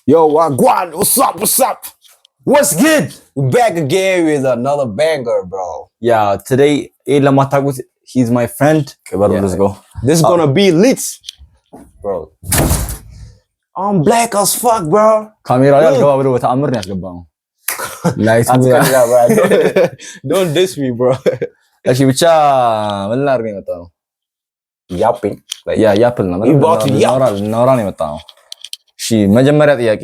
Yo, Wagwan, what's up? What's up? What's good? We're back again with another banger, bro. Yeah, today, he's my friend. Okay, Yeah. let's go. This is gonna be lit, bro. I'm black as fuck, bro. Camera ያልገባ ብሎ በተአምር ነው ያስገባው። ላይት Don't diss me, bro. እሺ ብቻ ምን ላድርግ ነው የመጣው? Yapping. Like, ያፕል ነው ማለት እናወራ ነው የመጣው። እሺ መጀመሪያ ጥያቄ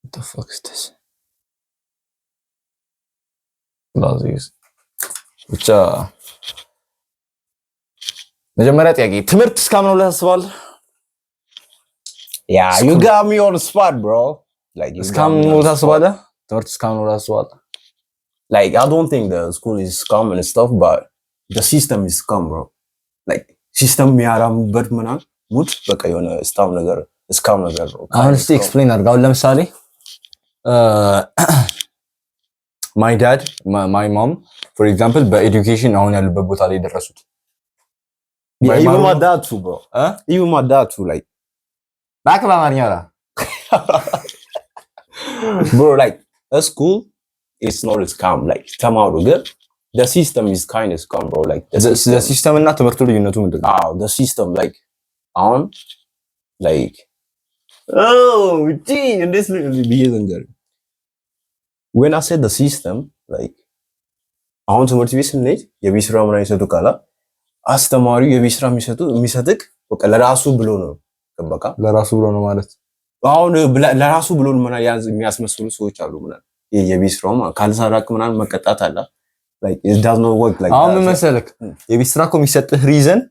What the fuck is this? Lazis. ብቻ መጀመሪያ ጥያቄ ትምህርት እስካሁን ነው ታስባለህ? Yeah, you got me on the spot, bro. Like እስካሁን ነው ታስባለህ? ትምህርት እስካሁን ነው ታስባለህ? Like I don't think the school is scum and stuff, but the system is scum, bro. Like system የሚያራምበት ምናምን ሙት በቃ የሆነ ስታም ነገር እስካም ነገር ነው። አሁን እስቲ ኤክስፕሌን አድርጋው። ለምሳሌ my dad, my mom, for example, በኤዱኬሽን አሁን ያሉበት ቦታ ላይ ደረሱት። Yeah, even my dad too, bro. Even my dad too, like ባክ በአማርኛ አውራ bro, like a school is not a scam. Like ተማሩ ግን the system is kind of scam, bro. Like the system እና ትምህርቱ ልዩነቱ ምንድን ነው? The system like on like gee, in this little when I said the system, like አሁን ትምህርት ቤት ስንሄድ የቤት ስራ ምናምን ይሰጡ ካላ አስተማሪው የቤት ስራ የሚሰጥክ በቃ ለራሱ ብሎ ነው። በቃ ለራሱ ብሎ ነው ማለት አሁን ለራሱ ብሎ ነው ማለት የሚያስመስሉ ሰዎች አሉ ማለት የቤት ስራው ካልሰራክ ምናምን መቀጣት አለ። like it does not work like አሁን መሰለክ የቤት ስራ እኮ የሚሰጥህ ሪዝን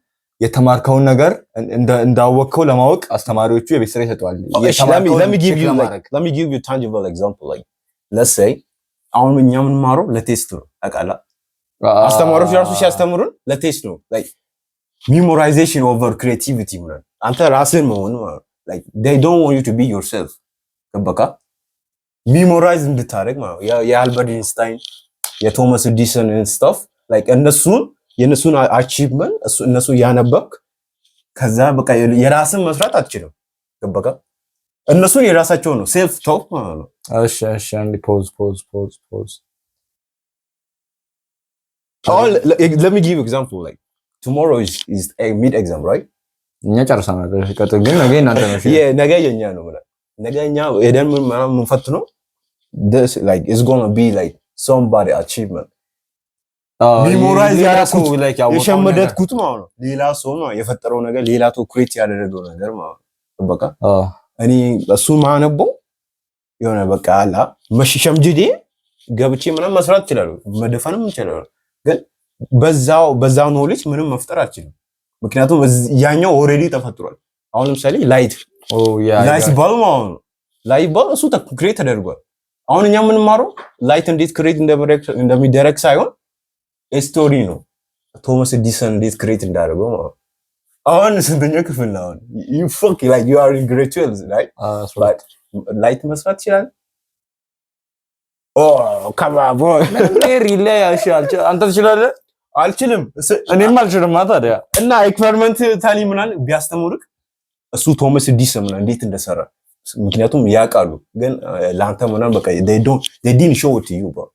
የተማርከውን ነገር እንዳወቅከው ለማወቅ አስተማሪዎቹ የቤት ስራ ይሰጣሉ። let me give you a tangible example. Like let's say አሁን እኛ የምንማረው ለቴስት ነው አቃላ አስተማሪዎች ራሱ ሲያስተምሩን ለቴስት ነው። like memorization over creativity ማለት አንተ ራስህን መሆን like they don't want you to be yourself በቃ memorize እንድታረግ ማለት የአልበርት ኢንስታይን የቶማስ ኤዲሰን and stuff like የነሱን achievement እነሱ ያነበብክ ከዛ በቃ የራስን መስራት አትችልም። በቃ እነሱ የራሳቸው ነው self talk ማለት ነው። እሺ አንዴ ፖዝ Oh, let me give you example. Like tomorrow is a mid exam, right? እኛ ጨርሰናል። ቀጥል ግን ነገ እናንተ ነው። ነገ የኛ ነው ማለት ነገ እኛ ሄደን ምን ፈትነው this like is going to be like somebody achievement. ሜሞራይዝ ያደረኩት like የሸመደድኩት ማለት ነው። ሌላ ሰው ነው የፈጠረው ነገር ሌላ ሰው ክሬት ያደረገው ነገር ማለት ነው። በቃ እኔ እሱ ማነበው የሆነ በቃ አላ መሽሸምጅዴ ገብቼ ምናምን መስራት ይችላል መደፈንም ይችላል። ግን በዛው ኖሌጅ ምንም መፍጠር አልችልም። ምክንያቱም ያኛው ኦሬዲ ተፈጥሯል። አሁን ለምሳሌ ላይት ባል እሱ ክሬት ተደርጓል። አሁን እኛ የምንማረው ላይት እንዴት ክሬት እንደሚደረግ ሳይሆን ስቶሪ ነው። ቶማስ ኤዲሰን እንዴት ክሬት እንዳደረገው ማለት አሁን ስንተኛ ክፍል ነው? you fuck like you are in grade 12 right? But ላይት መስራት ይችላል። come on bro. ሪላይ ያሻል አንተ ትችላለህ? አልችልም። እኔም አልችልም ታዲያ እና ኤክስፐሪመንት ታሊ ምናል ቢያስተምሩክ እሱ ቶማስ ኤዲሰን ምናል እንዴት እንደሰራ ምክንያቱም ያውቃሉ። ግን ላንተ ምናል በቃ they didn't show it to you bro.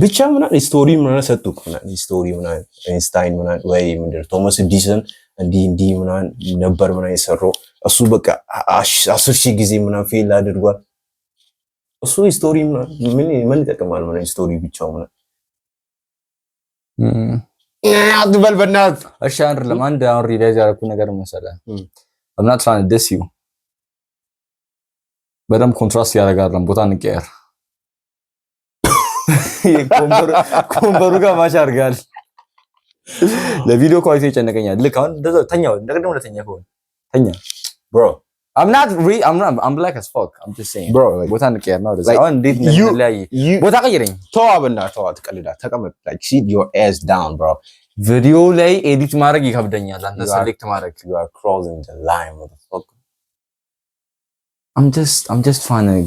ብቻ ምናል ስቶሪ ምናል ሰጡክ ምናል ስቶሪ ምናል አይንስታይን ምናል ወይ ምንድነው ቶማስ ኤዲሰን እንዲህ ምናል ነበር ምናል የሰራው እሱ በቃ 10,000 ጊዜ ምናል ፌል አድርጓል። እሱ ስቶሪ ምን ይጠቅማል ማለት ስቶሪ ብቻው ማለት አትበል በእናትህ። እሺ አይደለም አንድ አሁን ሪላይዝ ያደረኩት ነገር መሰለህ I'm not trying to diss you በደምብ ኮንትራስት ያደርጋል ቦታ እንቀየር ኮምበሩ ጋር ማች አድርጋል ለቪዲዮ ኳሊቲ ይጨነቀኛል። ልክ አሁን ተኛው እንደገና ወደተኛ ከሆነ ተኛ bro I'm black as fuck. I'm just saying bro ቦታ እንቀየር ነው እንደዛ አሁን እንዴት ነው ላይ ቦታ ቀይረኝ ተዋብና ተቀልዳ ተቀመጥ like sit your ass down bro ቪዲዮ ላይ ኤዲት ማድረግ ይከብደኛል አንተ ሴሌክት ማድረግ you are crossing the line motherfucker. I'm just trying to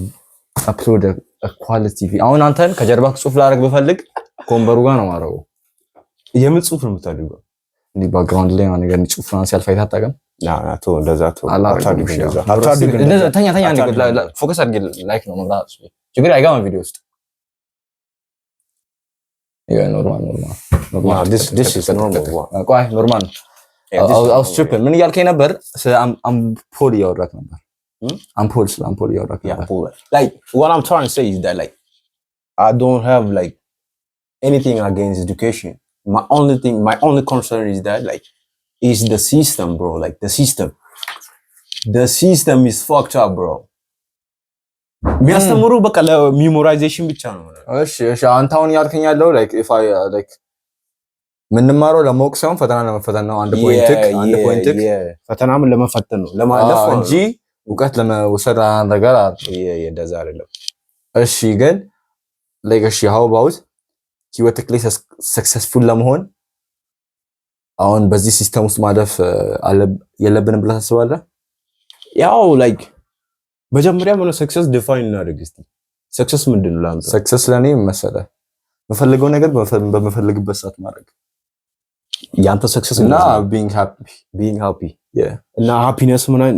upload a quality video. አሁን አንተን ከጀርባ ጽሁፍ ላደርግ በፈልግ ኮምበሩ ጋር ነው ማረው። የምን ጽሁፍ ነው የምታደርገው? እንዴ ባክግራውንድ ላይ ነው ነገር ጽሁፍ ነው ሲያልፍ አይታጣቀም እንደዛ ተኛ ፎከስ አድርጌ ላይክ ነው መብራት ችግር አይገባም ቪዲዮ ውስጥ ኖርማል ምን እያልከኝ ነበር? አምፖል እያወራክ ነበር። አምፖል እያወራክ ነበር። Like what I'm trying to say is that like I don't have like anything against education. My only concern is that like is the system, bro. Like the system is fucked up, bro. የሚያስተምሩ በቃ ለሜሞራይዜሽን ብቻ ነው። እሺ አንተ አሁን ያልከኝ ያለው like if I like ምንማረው ለማወቅ ሳይሆን ፈተና ለመፈተን ነው። አንድ ፖይንት ፈተናም ለመፈተን ነው ለማለፍ እንጂ እውቀት ለመውሰድ ነገር እንደዛ አይደለም። እሺ ግን like እሺ how about ህይወትክ ላይ ሰክሰስፉል ለመሆን አሁን በዚህ ሲስተም ውስጥ ማለፍ የለብንም ብለህ ታስባለህ? ያው like መጀመሪያ ምን ሰክሰስ ዲፋይን እናድርግ እስቲ። ሰክሰስ ምንድነው ለአንተ? ሰክሰስ ለኔ መሰለህ በፈልገው ነገር በመፈልግበት ሰዓት ማድረግ ያንተ ሰክሰስ እና being happy እና ሃፒነስ ምናምን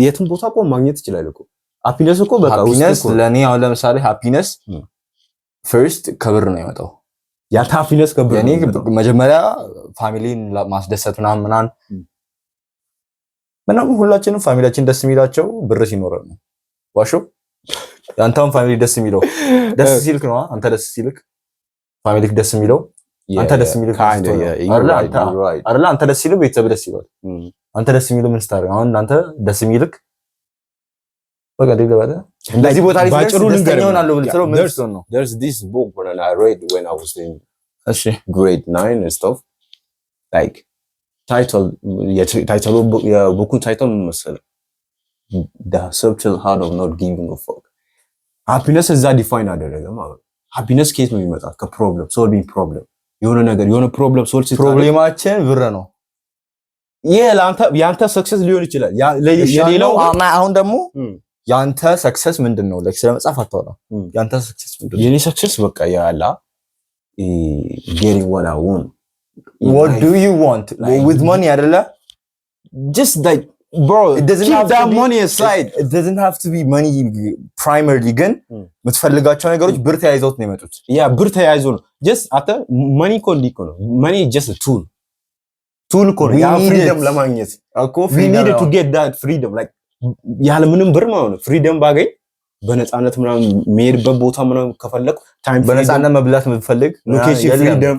የትም ቦታ እኮ ማግኘት ይችላል እኮ። ሃፒነስ እኮ በቃ ሃፒነስ ለኔ አሁን ለምሳሌ ሃፒነስ ፈርስት ከብር ነው የመጣው። ያንተ ሃፒነስ ከብር የኔ መጀመሪያ ፋሚሊን ማስደሰት ምናምን ሁላችንም ፋሚሊያችን ደስ የሚላቸው ብር ሲኖረን ነው። ዋሾ ያንተም ፋሚሊ ደስ የሚለው ደስ ሲልክ ነው። አንተ ደስ ሲልክ ፋሚሊክ ደስ የሚለው አንተ ደስ የሚልክ አይደል? አንተ ደስ ሲልክ ቤተሰብ ደስ ይላል። አንተ ደስ የሚለው ምን ስታደርግ አሁን አንተ ደስ የሚልክ በቃ ደገባለ እንደዚህ ቦታ ላይ ደስተኛ ሆናለሁ ብለህ ነው ምን ነው? There's this book when I read when I was in grade 9 and stuff like title የቡኩን ታይትል ምን መሰለህ? The subtle art of not giving a fuck. ሃፒነስ እዛ ዲፋይን አደረገ ማለት ነው። ሃፒነስ ከየት ነው የሚመጣው? ከፕሮብለም ሶልቪንግ ፕሮብለም የሆነ ፕሮብለም ሶልቭ ሲታደርግ ፕሮብሌማችን ብር ነው። ያንተ ሰክሰስ ሊሆን ይችላል። የሌላው አሁን ደግሞ ያንተ ሰክሰስ ምንድነው? ለክ ስለመጻፍ አታወራ። ያንተ ሰክሰስ ምንድነው? የኔ ሰክሰስ በቃ ያላ getting what I want. What do you want? With money አይደለ? Just like bro, it doesn't keep have that to be, money aside. It doesn't have to be money primarily ግን የምትፈልጋቸው ነገሮች ብር ተያይዘውት ነው የመጡት። ብር ተያይዞ ነው። just after money ኮንዲኮ ነው። money is just a tool እኮ ነው። ያ ፍሪደም ለማግኘት እኮ we needed to get that freedom like ያለ ምንም ብር ማለት ነው። ፍሪደም ባገኝ በነፃነት ምናምን መሄድበት ቦታ ምናምን ከፈለኩ ታይም በነፃነት መብላት የምትፈልግ ሎኬሽን ፍሪደም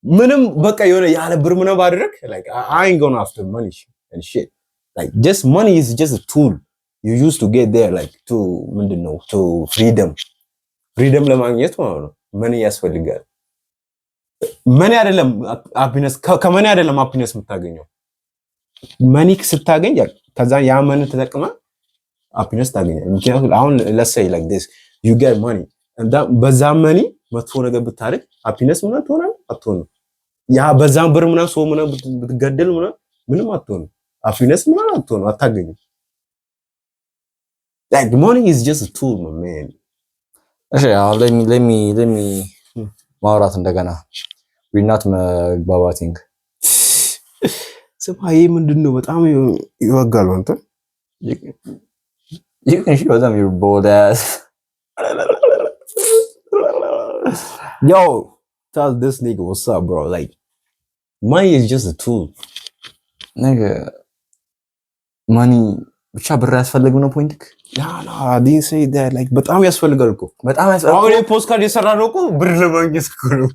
ምንም በቃ የሆነ ያለ ብር ምናምን ባደረግ like I ain't gonna after money and shit like just money is just a tool you use to get there like to ምንድነው to freedom ለማግኘት ማለት ነው። money ያስፈልጋል። money አይደለም happiness ከmoney አይደለም happiness የምታገኘው። money ስታገኝ ከዛ ያ money ተጠቅመህ happiness ታገኛለህ። ምክንያቱም አሁን let's say like this you get money and that በዛ money መጥፎ ነገር ብታደርግ happiness ምናምን ትሆናለህ አትሆንም። ያ በዛም ብር ምናምን ሰው ምናምን ብትገደል ምንም አትሆንም። happiness ምናምን አትሆንም አታገኝም። like money is just a tool my man. እሺ አሁን let me ማውራት እንደገና we're not መግባባቲንግ ስማዬ ምንድነው በጣም ይወጋል አንተ you can show them your bold ass. Yo, tell this nigga what's up, bro. Like, money is just a tool. Nigga, money ብቻ ብር ያስፈልግ ነው ፖይንትክ? No, I didn't say that. Like, በጣም ያስፈልጋል እኮ። በጣም ያስፈልጋል። አሁን የፖስት ካርድ የሰራ ነው እኮ ብር ለማግኘት እኮ ነው።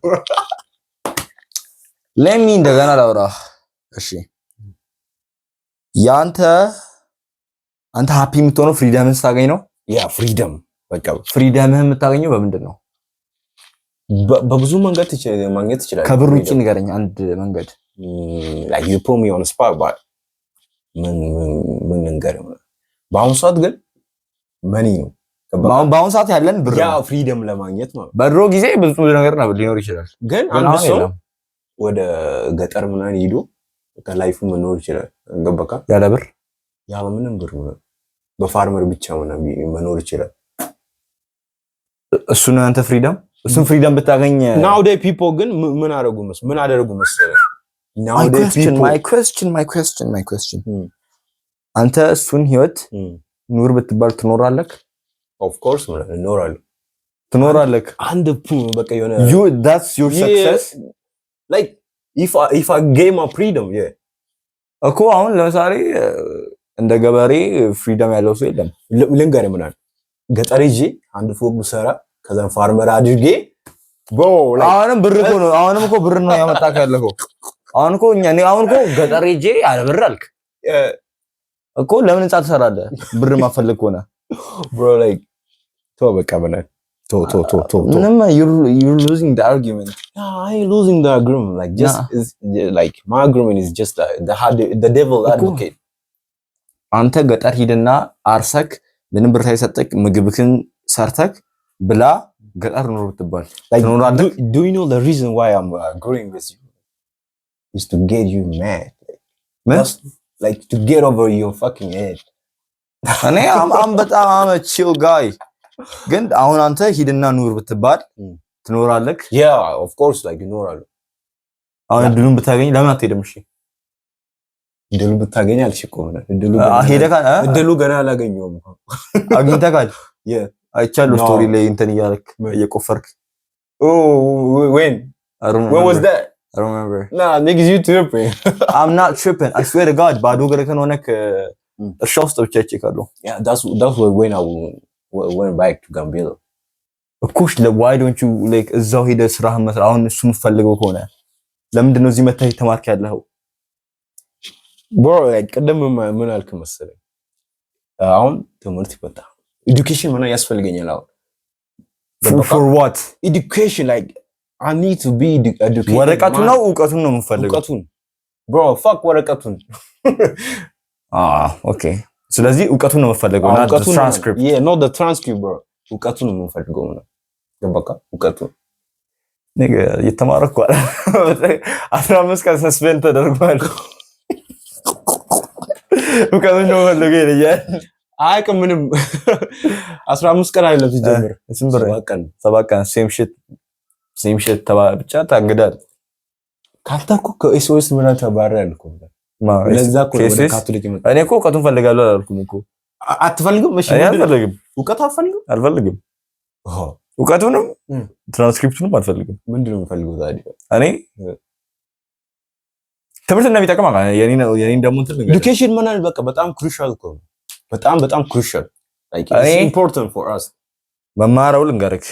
ለሚ እንደገና ላውራ። እሺ አንተ ሃፒ የምትሆነው ፍሪደምን ስታገኝ ነው? ያ ፍሪደም በቃ ፍሪደምህን የምታገኘው በምንድን ነው? በብዙ መንገድ ማግኘት ይችላል። ከብር ውጪ ንገረኝ አንድ መንገድ። like you put me on a spot but ምን ንገረኝ። በአሁኑ ሰዓት ግን መኒ ነው። በአሁኑ ሰዓት ያለን ብር ያ ፍሪደም ለማግኘት ማለት በድሮ ጊዜ ብዙ ነገር ሊኖር ይችላል። ግን አንድ ሰው ወደ ገጠር ምናምን ሄዶ ከላይፉ መኖር ይችላል። ገባካ? ያለ ብር ያለ ምንም ብር በፋርመር ብቻ መኖር ይችላል። እሱ ነው አንተ ፍሪደም። እሱን ፍሪደም ብታገኝ nowadays people ግን ምን አደረጉ መሰለህ my question አንተ እሱን ህይወት ኑር ብትባል ትኖራለህ? Of course እኖራለሁ። ትኖራለህ? አንድ በቃ የሆነ that's your success like if I gain my freedom እኮ አሁን ለምሳሌ እንደ ገበሬ ፍሪደም ያለው ሰው የለም። ልንገርህ ምናምን ገጠር ሂጄ አንድ ፎቅ ብሰራ ከዛ ፋርመር አድርጌ አሁንም ብር እኮ ነው። አሁንም እኮ ብር ነው ያመጣክ ያለከው። አሁን እኮ ገጠር ሂጄ አለ ብር አልክ እኮ ለምን ህንጻ ትሰራለህ? ብር ማፈልግ ከሆነ bro like በቃ በላይ ምንም you're losing the argument. I ain't losing the argument like just is like my argument is just the devil advocate. አንተ ገጠር ሂድና አርሰክ ምንም ብር ሳይሰጥክ ምግብክን ሰርተክ ብላ ገጠር ኑር ብትባል do you know the reason why I'm agreeing with you is to get you mad like to get over your fucking head. እኔ I'm a chill guy ግን አሁን አንተ ሂድና ኑር ብትባል ትኖራለህ? Yeah of course like እኖራለሁ። አሁን እድሉን ብታገኝ ለምን አትሄድም? እሺ እድሉ ብታገኝ አልሽቆም ነው እድሉ ገና አላገኘውም እኮ አግኝተካል? አይቻለሁ ስቶሪ ላይ እንትን እያልክ እየቆፈርክ when was that? I remember. Nah niggas you tripping. I'm not tripping. I swear to God ባዶ ገረከን ሆነክ እርሻ ውስጥ ብቻ ይችላል። Yeah that's when I went back to Gambia. Of course why don't you like እዛው ሄደ ስራህን መስራት አሁን እሱ የምትፈልገው ከሆነ ለምንድን ነው እዚህ መተህ ተማርክ ያለኸው? bro like ቀደም ምን አልክ መሰለኝ አሁን ትምህርት ይፈታ education ምን ያስፈልገኛል አሁን for what education like I need to be educated. ወረቀቱን ነው እውቀቱን ነው የምፈልገው? እውቀቱን bro fuck ወረቀቱን okay ስለዚህ እውቀቱን ነው የምፈልገው not the transcript. Yeah not the transcript bro እውቀቱን ነው የምፈልገው ነው ገባካ እውቀቱን ነገ እየተማረኩ 15 ቀን ሰስፔንድ ተደርጓል። እውቀቱን ነው የምፈልገው ይላል። አይቀም ምንም 15 ቀን አይደለም ሲጀምር 7 ቀን same shit ተባ ብቻ ታንገዳል። ካፍታኮ ከኤስኦኤስ ምን ተባረራል እኮ ለዛ እኮ ወደ ካቶሊክ ይመጣ። እኔ እኮ እውቀቱን ፈልጋለሁ አላልኩም እኮ። አትፈልግም? እሺ አልፈልግም። እውቀት አልፈልግም። እውቀቱንም ትራንስክሪፕቱንም አልፈልግም። ምንድን ነው የምፈልገው ታዲያ? እኔ ትምህርት እንደሚጠቅም አውቃለሁ። የኔን ደግሞ እንትን ነገር ኤዱኬሽን ማለት በቃ በጣም ክሩሻል እኮ በጣም ክሩሻል like it's important for us መማራው ልንገርክ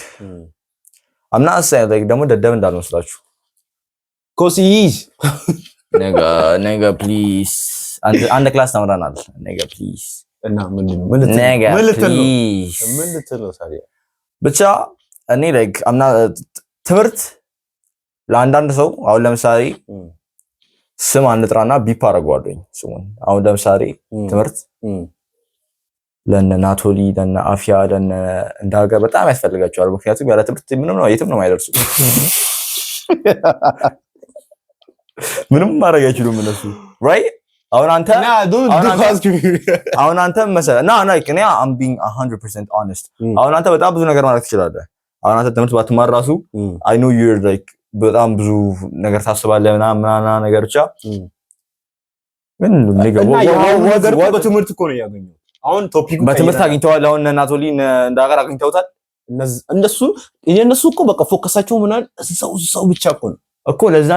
I'm not saying like ደግሞ ደደብ እንዳልመስላችሁ cause he is ነገ please አንድ ክላስ ተምረናል። ነገ please እና ምን ልትለው ታዲያ ብቻ እኔ like I'm not ትምህርት ለአንዳንድ ሰው አሁን ለምሳሌ ስም አንጥራና ቢፕ አደርገዋለሁኝ ስሙን። አሁን ለምሳሌ ትምህርት ለነ ናቶሊ ለነ አፍያ ለነ እንዳገር በጣም ያስፈልጋቸዋል። ምክንያቱም ያለ ትምህርት ምንም ነው የትም ነው የማይደርሱ። ምንም ማድረግ አይችሉም እነሱ right አሁን አንተ መሰለህ እና እኔ I'm being 100% honest አሁን አንተ በጣም ብዙ ነገር ማለት ትችላለህ። አሁን አንተ ትምህርት ባትማር ራሱ I know you're like በጣም ብዙ ነገር ታስባለህ ምናምን ነገር ብቻ ምን ነገር በትምህርት እኮ ነው ያገኘው። አሁን ቶፒኩ በትምህርት አግኝተዋል። አሁን ናቶሊ እንዳገር አግኝተውታል። እነሱ እኮ በቃ ፎከሳቸው ምናል እዛው ብቻ እኮ ለዛ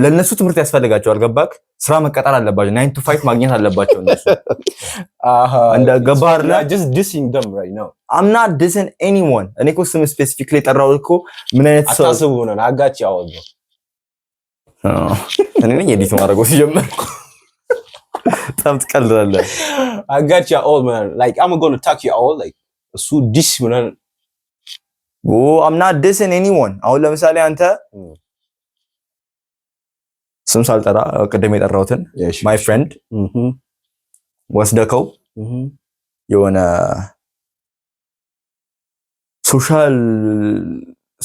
ለነሱ ትምህርት ያስፈልጋቸዋል። ገባክ? ስራ መቀጠር አለባቸው። 9 to 5 ማግኘት አለባቸው እነሱ። እንደ ገባር just dissing them right now. I'm not dissing anyone. እኔ እኮ ስም ስፔሲፊክሊ ጠራው እኮ ምን አይነት ሰው አታስቡ ነው አጋጭ ያወጣ እኔ ነኝ ኤዲት ማድረግ ሲጀምር በጣም ትቀልዳለህ። I got you all man like I'm going to talk you all like so this man I'm not dissing anyone. አሁን ለምሳሌ አንተ ስም ሳልጠራ ቀደም የጠራሁትን my friend ወስደከው የሆነ ሶሻል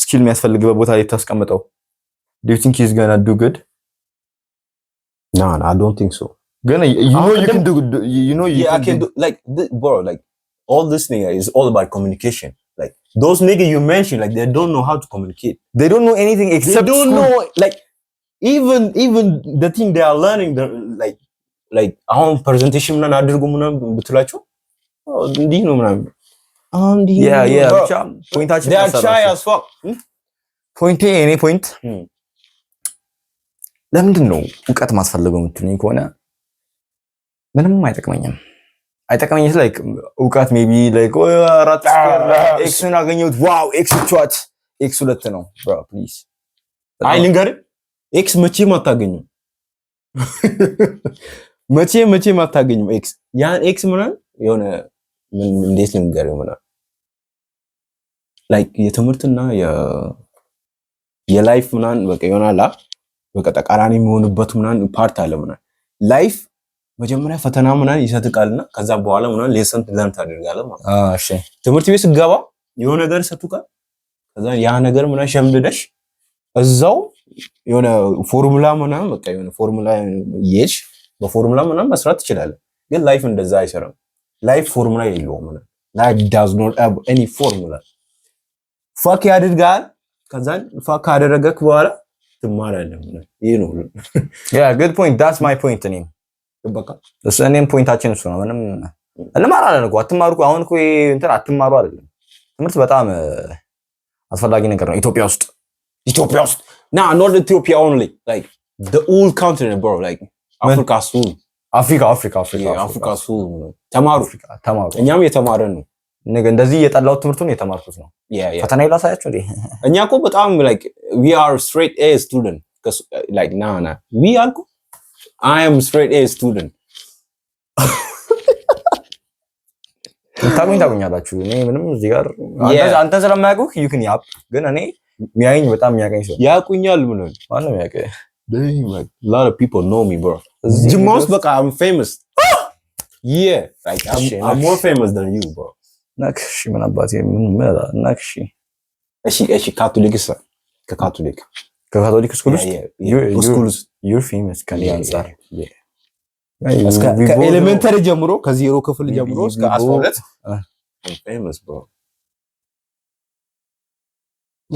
ስኪል የሚያስፈልግበት ቦታ ላይ ታስቀምጠው do you think he's going to do good? No I don't think so. Gonna you can do I can do like bro like all this thing is all about communication. Like those niggas you mentioned like they don't know how to communicate. They don't know anything except they don't know like even the thing they are learning like አሁን ፕሬዘንቴሽን ምናምን አድርጉ ምናምን ብትላቸው እንዲህ ነው ምናምን ብቻ ፖይንታችን እኔ ፖይንት ለምንድን ነው እውቀት ማስፈልገው የምትሉኝ ከሆነ ምንም አይጠቅመኝም ላይክ እውቀት ሜቢ ላይክ አራት ኤክስን አገኘሁት ዋው ኤክስ ቻት ኤክስ 2 ነው bro please አይ ልንገርህ ኤክስ መቼም አታገኙም መቼም አታገኙም ኤክስ ያን ኤክስ ምናምን የሆነ ምን እንዴት ነው ንገረው ምናምን ላይክ የትምህርትና የላይፍ ምናምን በቃ ይሆናል በቃ ተቃራኒ የሚሆንበት ምናምን ፓርት አለ ምናምን ላይፍ መጀመሪያ ፈተና ምናምን ይሰጥቃልና ከዛ በኋላ ምናምን ሌሰን ለርን ታደርጋለህ ማለት እሺ ትምህርት ቤት ስገባ የሆነ ነገር ይሰጥቃል ከዛ ያ ነገር ምናምን ሸምድደሽ እዛው የሆነ ፎርሙላ ምናምን በቃ የሆነ ፎርሙላ ይየሽ በፎርሙላ ምናምን መስራት ትችላለህ ግን ላይፍ እንደዛ አይሰራም ላይፍ ፎርሙላ የለውም ምናምን ላይፍ does not have any formula ፋክ ያድርጋል ከዛ ፋክ አደረገክ በኋላ ትማራለህ ምናምን ይሄ ነው good point that's my point እኔም በቃ እኔም ፖይንታችን እሱ ነው ምንም እንማራለን እኮ አትማሩ አሁን እኮ እንትን አትማሩ አይደለም ትምህርት በጣም አስፈላጊ ነገር ነው ኢትዮጵያ ውስጥ not Ethiopia only like the whole continent bro like Africa ተማሩ እኛም የተማረን ነው ነገ እንደዚህ የጠላው ትምህርቱን የተማርኩት ነው ፈተና ይላሳያችሁ እንዴ እኛ እኮ በጣም like we are straight A student because like nah we are I am straight A student ታጉኛላችሁ እኔ ምንም እዚህ ጋር አንተ ስለማያውቁህ you can yap ግን እኔ ሚያየኝ በጣም የሚያቀኝ ሰው ያቁኛል ምን ማንም ያቀ like a lot of people know me bro Jimos baka I'm famous yeah like I'm more famous than you bro ናክሽ ምን አባቴ ምን መላ ናክሽ እሺ ከካቶሊክ ስኩልስ you're famous ከኔ አንፃር ከኤሌመንተሪ ጀምሮ ከዜሮ ክፍል ጀምሮ እስከ 12 I'm famous bro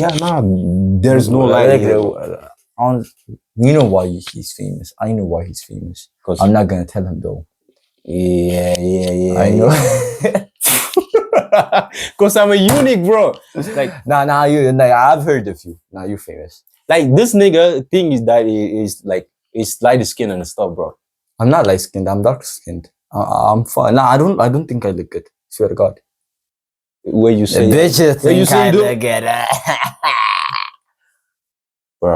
yeah nah there's no like you know why he's famous I know why he's famous I'm not going to tell him though yeah I know cuz I'm a unique bro like nah you like I've heard of you now you're famous like this nigga thing is that is like is light skin and stuff bro I'm not light skinned I'm dark skinned I'm fine nah I don't think I look good swear to God where you say bitches think you say I look good bro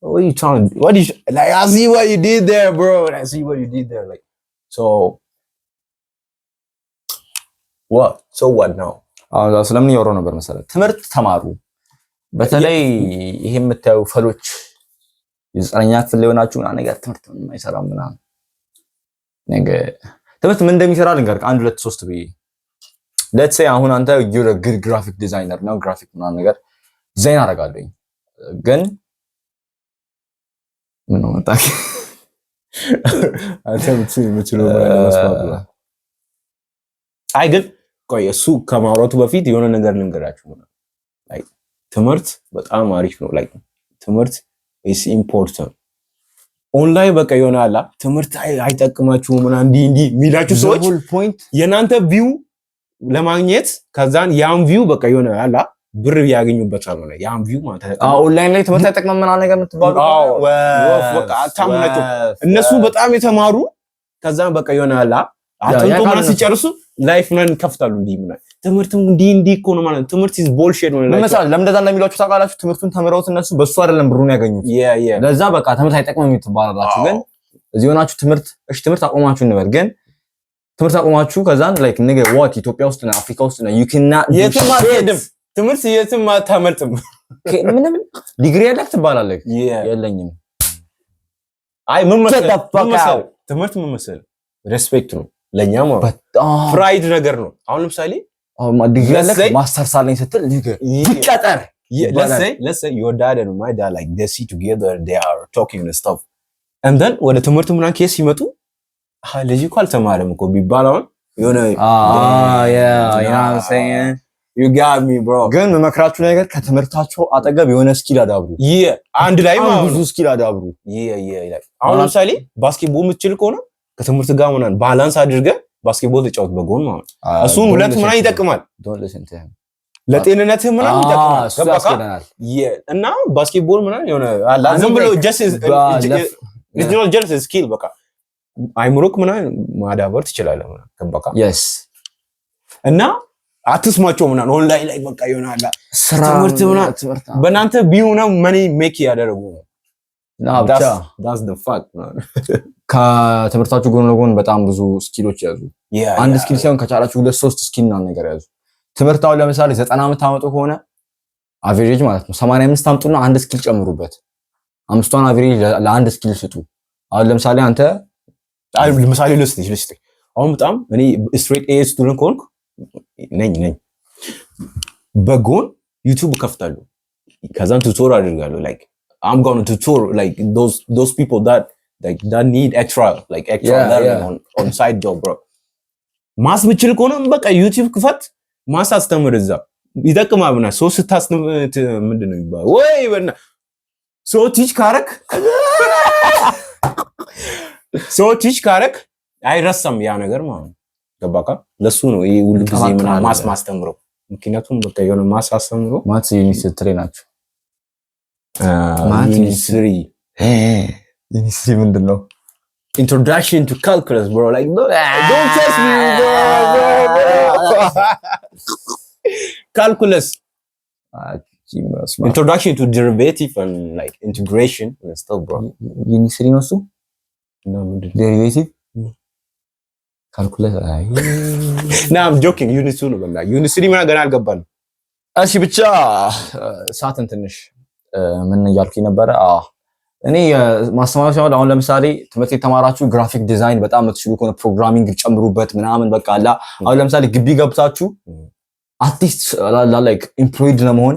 what are you trying to what is like I see what you did there bro I see what you did there like so what now ስለምን ያወራው ነበር መሰለህ ትምህርት ተማሩ በተለይ ይሄ የምታዩ ፈሎች የዘጠነኛ ክፍል ሊሆናችሁ እና ነገር ትምህርት ምን አይሰራም ምናምን ነገ ትምህርት ምን እንደሚሰራ ልንገርህ 1 2 3 ብዬ let's say አሁን አንተ you're a good graphic designer ነው ግራፊክ ምናምን ነገር ዲዛይን አደርጋለሁ ግን ምን ነው ታውቂ አንተ የምትችለው ለማስፋፋት አይ ግን ቆይ እሱ ከማውራቱ በፊት የሆነ ነገር ልንገራችሁ ነው like ትምህርት በጣም አሪፍ ነው like ትምህርት is important ኦንላይን በቃ ይሆናል ትምህርት አይጠቅማችሁ ምናምን እንዲህ ሚላችሁ ሰዎች የናንተ ቪው ለማግኘት ከዛን ያን ቪው በቃ ይሆናል ብር ያገኙበታል ማለት ያን ቪው ማለት ኦንላይን ላይ ትምህርት አይጠቅምም ምናምን ነገር የምትባሉ በቃ ታምነቱ እነሱ በጣም የተማሩ ከዛን በቃ ይሆናል አጥንቶ ማለት ሲጨርሱ ላይፍ ምናምን ከፍታሉ እንዲህ ምናምን ትምህርቱም እንዲህ እኮ ነው ማለት ትምህርት is bullshit ነው ማለት ለምሳሌ ለምንደዛ እንደሚሏችሁ ታውቃላችሁ ትምህርቱን ተምረውት እነሱ በሱ አይደለም ብሩን ያገኙት ለዛ በቃ ትምህርት አይጠቅምም የምትባላላችሁ ግን እዚህ ሆናችሁ ትምህርት አቆማችሁ እንበል ግን ትምህርት አቆማችሁ ከዛን ላይክ ነገ what ኢትዮጵያ ውስጥ ነው አፍሪካ ውስጥ ነው you cannot ትምህርት የትም አታመልጥም ምንም ዲግሪ ያለክ ትባላለህ የለኝም አይ ምን መሰለህ ትምህርት ምን መሰለህ ሬስፔክት ነው ለኛ ማለት ፕራይድ ነገር ነው አሁን ለምሳሌ ዲግሪ ያለክ ማስተርስ አለኝ ስትል ነገር ትቀጠር let's say your dad and my dad like they see together they are talking and stuff and then ወደ ትምህርት ምናምን ኬስ ሲመጡ ልጅ እኮ አልተማረም እኮ ቢባል አሁን የሆነ you know what I'm saying you got me bro ግን መመክራችሁ ነገር ከትምህርታቸው አጠገብ የሆነ ስኪል አዳብሩ አንድ ላይ ብዙ ስኪል አዳብሩ አሁን ለምሳሌ ባስኬትቦል የምትችል ከሆነ ከትምህርት ጋር ምናምን ባላንስ አድርገህ ባስኬትቦል ተጫወት በጎን ማለት እሱን ሁለት ምናምን ይጠቅማል ለጤንነትህ ምናምን ይጠቅማል እና ባስኬትቦል ምናምን የሆነ ዝም ብሎ just ስኪል በቃ አይምሮክ ምናምን ማዳበር ትችላለህ ምናምን በቃ እና አትስማቸው ምናምን ኦንላይን ላይ በቃ ይሆናል ትምህርት ምናምን በእናንተ ቢሆነው መኒ ሜክ ያደረጉ ብቻ that's the fact ከትምህርታችሁ ጎን ለጎን በጣም ብዙ ስኪሎች ያዙ አንድ ስኪል ሳይሆን ከቻላችሁ 2-3 ስኪል ነው ነገር ያዙ ትምህርታው ለምሳሌ 90 ዓመት አመጡ ከሆነ አቨሬጅ ማለት ነው 85 አምጡና አንድ ስኪል ጨምሩበት አምስቷን አቨሬጅ ለአንድ ስኪል ስጡ አሁን ለምሳሌ አንተ ለምሳሌ ልስጥ አሁን በጣም እኔ ስትሬት ኤ ስቱደንት ኮንክ ነኝ በጎን ዩቲዩብ ከፍታለሁ ከዛን ቱቶር አድርጋለሁ like I'm going to tutor like those people that need extra learning on side job bro ማስ ብችል ከሆነ በቃ ዩቲዩብ ክፈት ማስ አስተምር እዛ ይጠቅማል ብና ሶ ስታስተምር ምንድነው ይባል ወይ በና ሶ ቲች ካረክ አይረሳም ያ ነገር ማለት ገባካ ለሱ ነው ይሄ ሁሉ ጊዜ ምናምን ማስተምረው ምክንያቱም በቃ የሆነ ማስተምረው ማትስ ዩኒቨርሲቲ ናቸው ዩኒቨርሲቲ ምንድነው introduction to calculus bro like don't test me bro calculus introduction to derivative and like integration and stuff bro ዩኒቨርሲቲ ነው እሱ derivative calculus nah I'm joking ዩኒቨርሲቲ ነው በላ ዩኒቨርሲቲ ምናምን ገና አልገባንም እሺ ብቻ ሰዓትን ትንሽ ምን እያልኩኝ ነበረ እኔ ማስተማር ሲሆን አሁን ለምሳሌ ትምህርት የተማራችሁ ግራፊክ ዲዛይን በጣም የምትችሉ ከሆነ ፕሮግራሚንግ ጨምሩበት ምናምን በቃ አላ አሁን ለምሳሌ ግቢ ገብታችሁ አርቲስት ላይክ ኤምፕሎይድ ለመሆን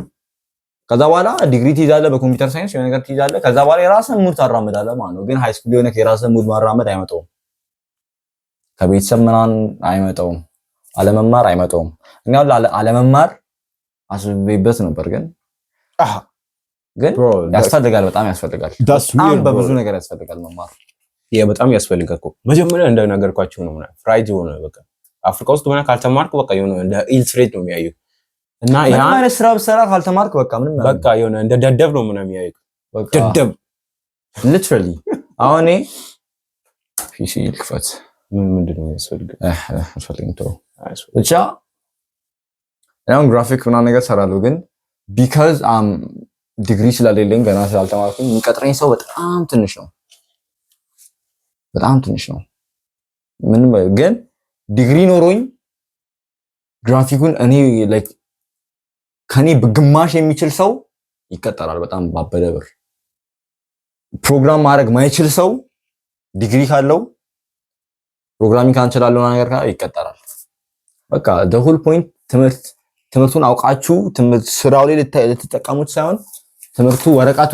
ከዛ በኋላ ዲግሪ ትይዛለህ በኮምፒውተር ሳይንስ የሆነ ነገር ትይዛለህ ከዛ በኋላ የራስህን ሙድ ታራምዳለህ ማለት ነው ግን ሃይ ስኩል የሆነ የራስህን ሙድ ማራመድ አይመጣውም ከቤተሰብ ምናምን አይመጣውም አለመማር አይመጣውም እኛ አለመማር አስቤበት ነበር ግን ያስፈልጋል በጣም ያስፈልጋል በብዙ ነገር ያስፈልጋል መማር በጣም ያስፈልጋል እኮ መጀመሪያ እንደነገርኳችሁ ነው ማለት ፍራይድ ሆነ በቃ አፍሪካ ውስጥ ሆነ ካልተማርክ በቃ የሆነ እንደ ኢልትሬት ነው የሚያዩ እና ያ ማለት ስራ በሰራ ካልተማርክ በቃ ምንም በቃ የሆነ እንደ ደደብ ነው ምናምን የሚያዩ ደደብ ሊትራሊ አሁን ፒሲ ልክፈት ምንድነው ያስፈልጋል አስፈልግም ብቻ ግራፊክ ምናምን ነገር ሰራለሁ ግን because ዲግሪ ስለሌለኝ ገና ስላልተማርኩኝ የሚቀጥረኝ ሰው በጣም ትንሽ ነው ምንም ግን ዲግሪ ኖሮኝ ግራፊኩን እኔ ላይክ ከኔ በግማሽ የሚችል ሰው ይቀጠራል በጣም ባበደ ብር ፕሮግራም ማድረግ ማይችል ሰው ዲግሪ ካለው ፕሮግራሚንግ ካንችላለው ነገር ካለ ይቀጠራል በቃ the whole point ትምህርቱን አውቃችሁ ስራው ላይ ልትጠቀሙት ሳይሆን ትምህርቱ ወረቀቱ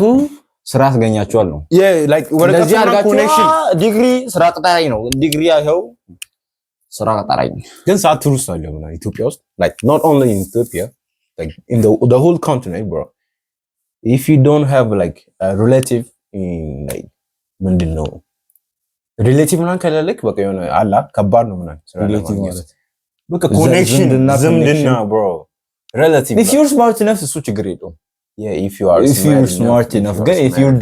ስራ ያስገኛችኋል ነው like ወረቀቱ ኮኔክሽን ዲግሪ ስራ ቀጣሪ ነው ዲግሪ ያለው ስራ ቀጣሪ ግን ሳትሩስ አለ ማለት ኢትዮጵያ ውስጥ like not only in Ethiopia like in the whole continent bro if you don't have like a relative in like ምንድነው ሪሌቲቭ ምናምን ከሌለክ በቃ የሆነ አላ ከባድ ነው ምናምን ስራ ለማግኘት በቃ ኮኔክሽን ዝምድና bro relative if you're smart enough እሱ ችግር የለውም yeah if you are smart enough ግን if you're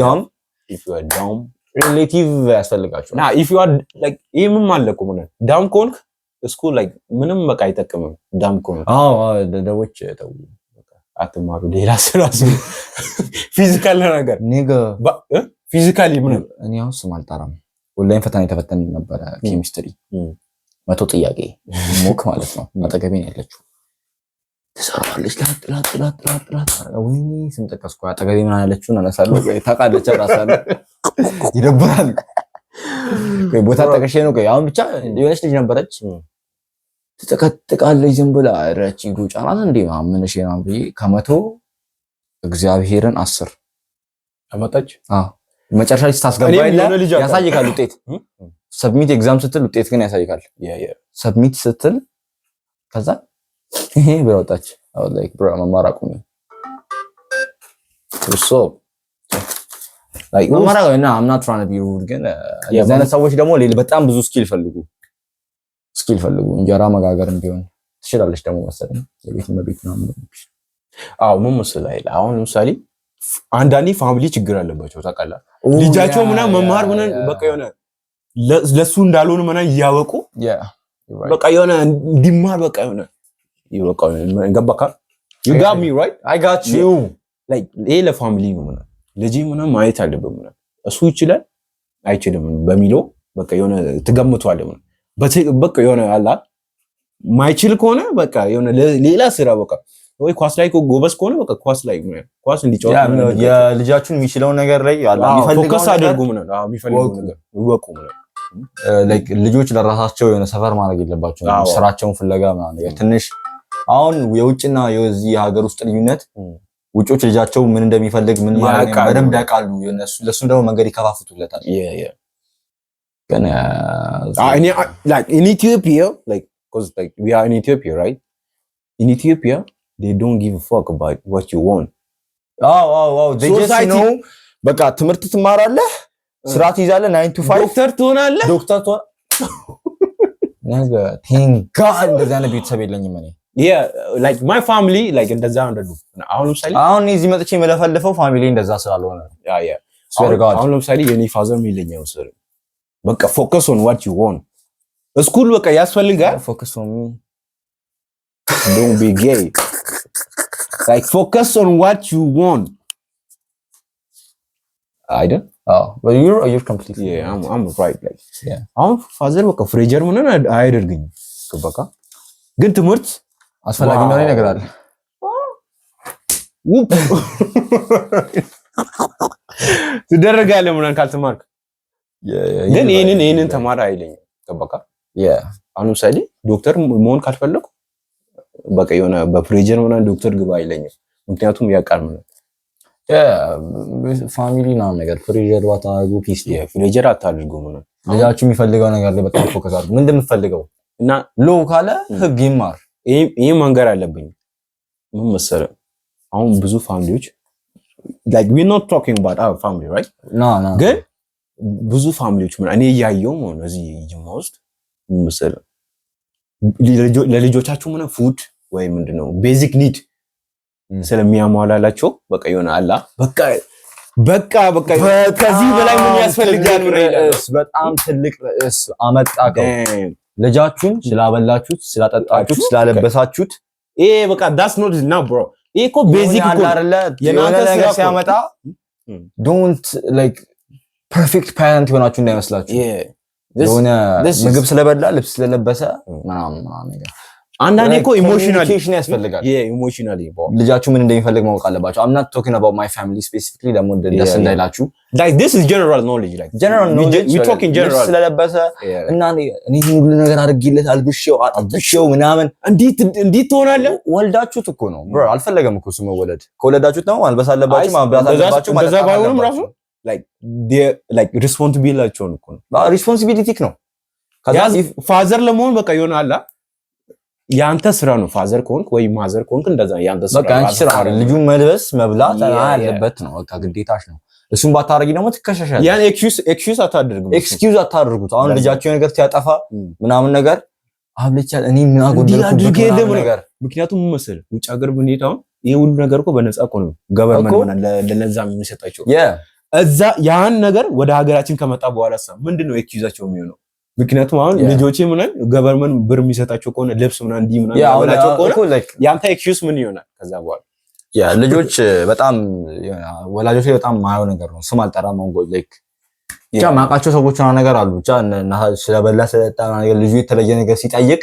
dumb relative ያስፈልጋችሁ ና if you are like ይሄም ማለቁ ምናምን ዳም ኮንክ ስኩል like ምንም በቃ አይጠቅምም ዳም ኮንክ ደደቦች ተው በቃ አትማሩ ሌላ ስራ ፊዚካል ነገር ኔጋ ፊዚካሊ ምንም እኔ አሁን ስም አልጠራም ኦንላይን ፈተና የተፈተን ነበር ኬሚስትሪ 100 ጥያቄ ሞክ ማለት ነው አጠገቤ ነው ያለችው ተሰራለች ላጥላጥላጥላጥላጥ ወይኔ ስም ጠቀስኩ አጠገቤ ምን አለችው እናነሳለሁ ታቃለች ራሳለ ይደብራል ቦታ ተቀሸ ነው አሁን ብቻ የሆነች ልጅ ነበረች ተጠቀጥቀለች ዝም ብላ አረቺ ጉጫናት እንዴ ማምነሽ ነው ብዬ ከመቶ እግዚአብሔርን 10 አመጣች መጨረሻ ላይ ታስገባ ያሳይካል ውጤት ሰብሚት ኤግዛም ስትል ውጤት ግን ያሳይካል ሰብሚት ስትል ከዛ ይሄ ብለውጣች like bro መማር አቁሚ so like መማር አቁሚ እና I'm not trying to be rude ግን የዛነ ሰዎች ደግሞ በጣም ብዙ ስኪል ፈልጉ እንጀራ መጋገርም ቢሆን ትችላለች ደግሞ መሰለኝ የቤት መቤት ነው ምን መሰለኝ አሁን ለምሳሌ አንዳንዴ ፋሚሊ ችግር አለባቸው ታውቃለህ ልጃቸው ምናምን መማር ምናምን በቃ የሆነ ለሱ እንዳልሆነ ምናምን እያወቁ በቃ የሆነ እንዲማር በቃ የሆነ ይወቃው ገባካ you got me right I got you like ይሄ ለፋሚሊ ነው ምናምን ልጅ ምናምን ማየት አለበት ምናምን እሱ ይችላል አይችልም በሚለው በቃ የሆነ ትገምቷል ምናምን በቃ የሆነ አላ ማይችል ከሆነ በቃ የሆነ ሌላ ስራ በቃ ወይ ኳስ ላይ ጎበዝ ከሆነ በቃ ኳስ ላይ ኳስ እንዲጫወት የልጃችሁን የሚችለው ነገር ላይ ፎከስ አድርጉ ምናምን የሚፈልገው ነገር ይወቁ ምናምን like ልጆች ለራሳቸው የሆነ ሰፈር ማድረግ የለባቸው ስራቸውን ፍለጋ ምናምን ነገር ትንሽ አሁን የውጭና የዚህ ሀገር ውስጥ ልዩነት ውጮች ልጃቸው ምን እንደሚፈልግ ምን ማለት ነው በደንብ ያውቃሉ ለሱ ደግሞ መንገድ ይከፋፍቱለታል ግን like in Ethiopia like because like we are in Ethiopia right in Ethiopia they don't give a fuck about what you want they just know በቃ ትምህርት ትማራለህ ስራ ትይዛለህ 9 to 5 ዶክተር ትሆናለህ thank God እንደዛ ነው ቤተሰብ የለኝም እኔ like my family like እንደዛ እንደሉ አሁን ለምሳሌ አሁን እዚህ መጥቼ መለፈልፈው ፋሚሊ እንደዛ ስላልሆነ አሁን ለምሳሌ የኔ ፋዘር ይለኛል መሰለኝ በቃ focus on what you want ስኩል በቃ ያስፈልጋል focus on me don't be gay like focus on what you want I don't but you're completely I'm right like አሁን ፋዘር በቃ ፍሬጀር ምንን አይደርግኝ በቃ ግን ትምህርት አስፈላጊ ነው ይነግራል ትደረጋለህ ምናምን ካልተማርክ ግን ይሄንን ተማር አይለኝም በቃ አሁን ለምሳሌ ዶክተር መሆን ካልፈለኩ በቃ የሆነ በፕሬጀር ምናምን ዶክተር ግባ አይለኝም ምክንያቱም ያውቃል ምናምን ፋሚሊ ነው ነገር ፕሬጀር ባታደርጉ ፒስ ፕሬጀር አታድርጉ ምናምን ልጃችሁ የሚፈልገው ነገር ላይ በጣም ፎከስ አድርጉ ምን እንደምትፈልገው እና ሎ ካለ ህግ ይማር ይሄ መንገር አለብኝ ምን መሰለህ አሁን ብዙ ፋሚሊዎች like we're not talking about our family right no ግን ብዙ ፋሚሊዎች ምን እኔ ያየው ነው እዚህ ጅማ ውስጥ ምን መሰለህ ለልጆቻቸው ምን ፉድ ወይ ምንድነው ቤዚክ ኒድ ስለሚያሟላላቸው በቃ የሆነ አላ በቃ ከዚህ በላይ ምን ያስፈልጋል በጣም ትልቅ ርዕስ አመጣከው ልጃችሁን ስላበላችሁት ስላጠጣችሁት ስላለበሳችሁት ይሄ በቃ that's not now bro ይሄ እኮ ቤዚክ እኮ የናንተ ነገር ሲያመጣ don't like perfect parent ሆናችሁ እንዳይመስላችሁ የሆነ ምግብ ስለበላ ልብስ ስለለበሰ ምናምን ነገር አንዳንዴ እኮ ኢሞሽናሊ ያስፈልጋል ኢሞሽናሊ ልጃችሁ ምን እንደሚፈልግ ማወቅ አለባችሁ I'm not talking about my family specifically ደግሞ ደስ እንዳይላችሁ like this is general knowledge like general knowledge we talking general ስለለበሰ እና እኔ ሁሉ ነገር አድርጌለት አልብሼው ምናምን እንዴት ትሆናለህ ወልዳችሁት እኮ ነው bro አልፈለገም እኮ እሱ መወለድ ከወለዳችሁት ነው አልበሳለባችሁ ማብላት አለባችሁ ማለት ነው ባይሆንም ራሱ like responsibility ነው እኮ responsibility ነው ከዛ ፋዘር ለመሆን በቃ ይሆናል ያንተ ስራ ነው ፋዘር ኮንክ ወይ ማዘር ኮንክ እንደዛ ያንተ ስራ በቃ አንቺ ስራ ነው ልጁን መልበስ መብላት አለበት ነው በቃ ግዴታሽ ነው እሱን ባታረጊ ደግሞ ትከሸሻለሽ ያን ኤክስኪውዝ አታድርጉት አሁን ልጃችሁ ነገር ሲያጠፋ ምናምን ነገር አብለቻል እኔ ምን አጎደልኩበት ነገር ምክንያቱም መሰል ውጭ ሀገር ብንሄድ አሁን ይሄ ሁሉ ነገር እኮ በነፃ እኮ ነው ገቨርንመንት ለነዛ የሚሰጣቸው እዛ ያን ነገር ወደ ሀገራችን ከመጣ በኋላስ ምንድነው ኤክስኪውዛቸው የሚሆነው ምክንያቱም አሁን ልጆቼ ምናን ገቨርንመንት ብር የሚሰጣቸው ከሆነ ልብስ ምናን እንዲ ምናን ያበላቸው ከሆነ ያንተ ኤክስኪውዝ ምን ይሆናል ከዛ በኋላ ልጆች በጣም ወላጆች በጣም ማየው ነገር ነው ስም አልጠራም አንጎል ላይክ ማቃቸው ሰዎች እና ነገር አሉ ብቻ እና ስለበላ ስለጣ ነገር ልጁ የተለየ ነገር ሲጠይቅ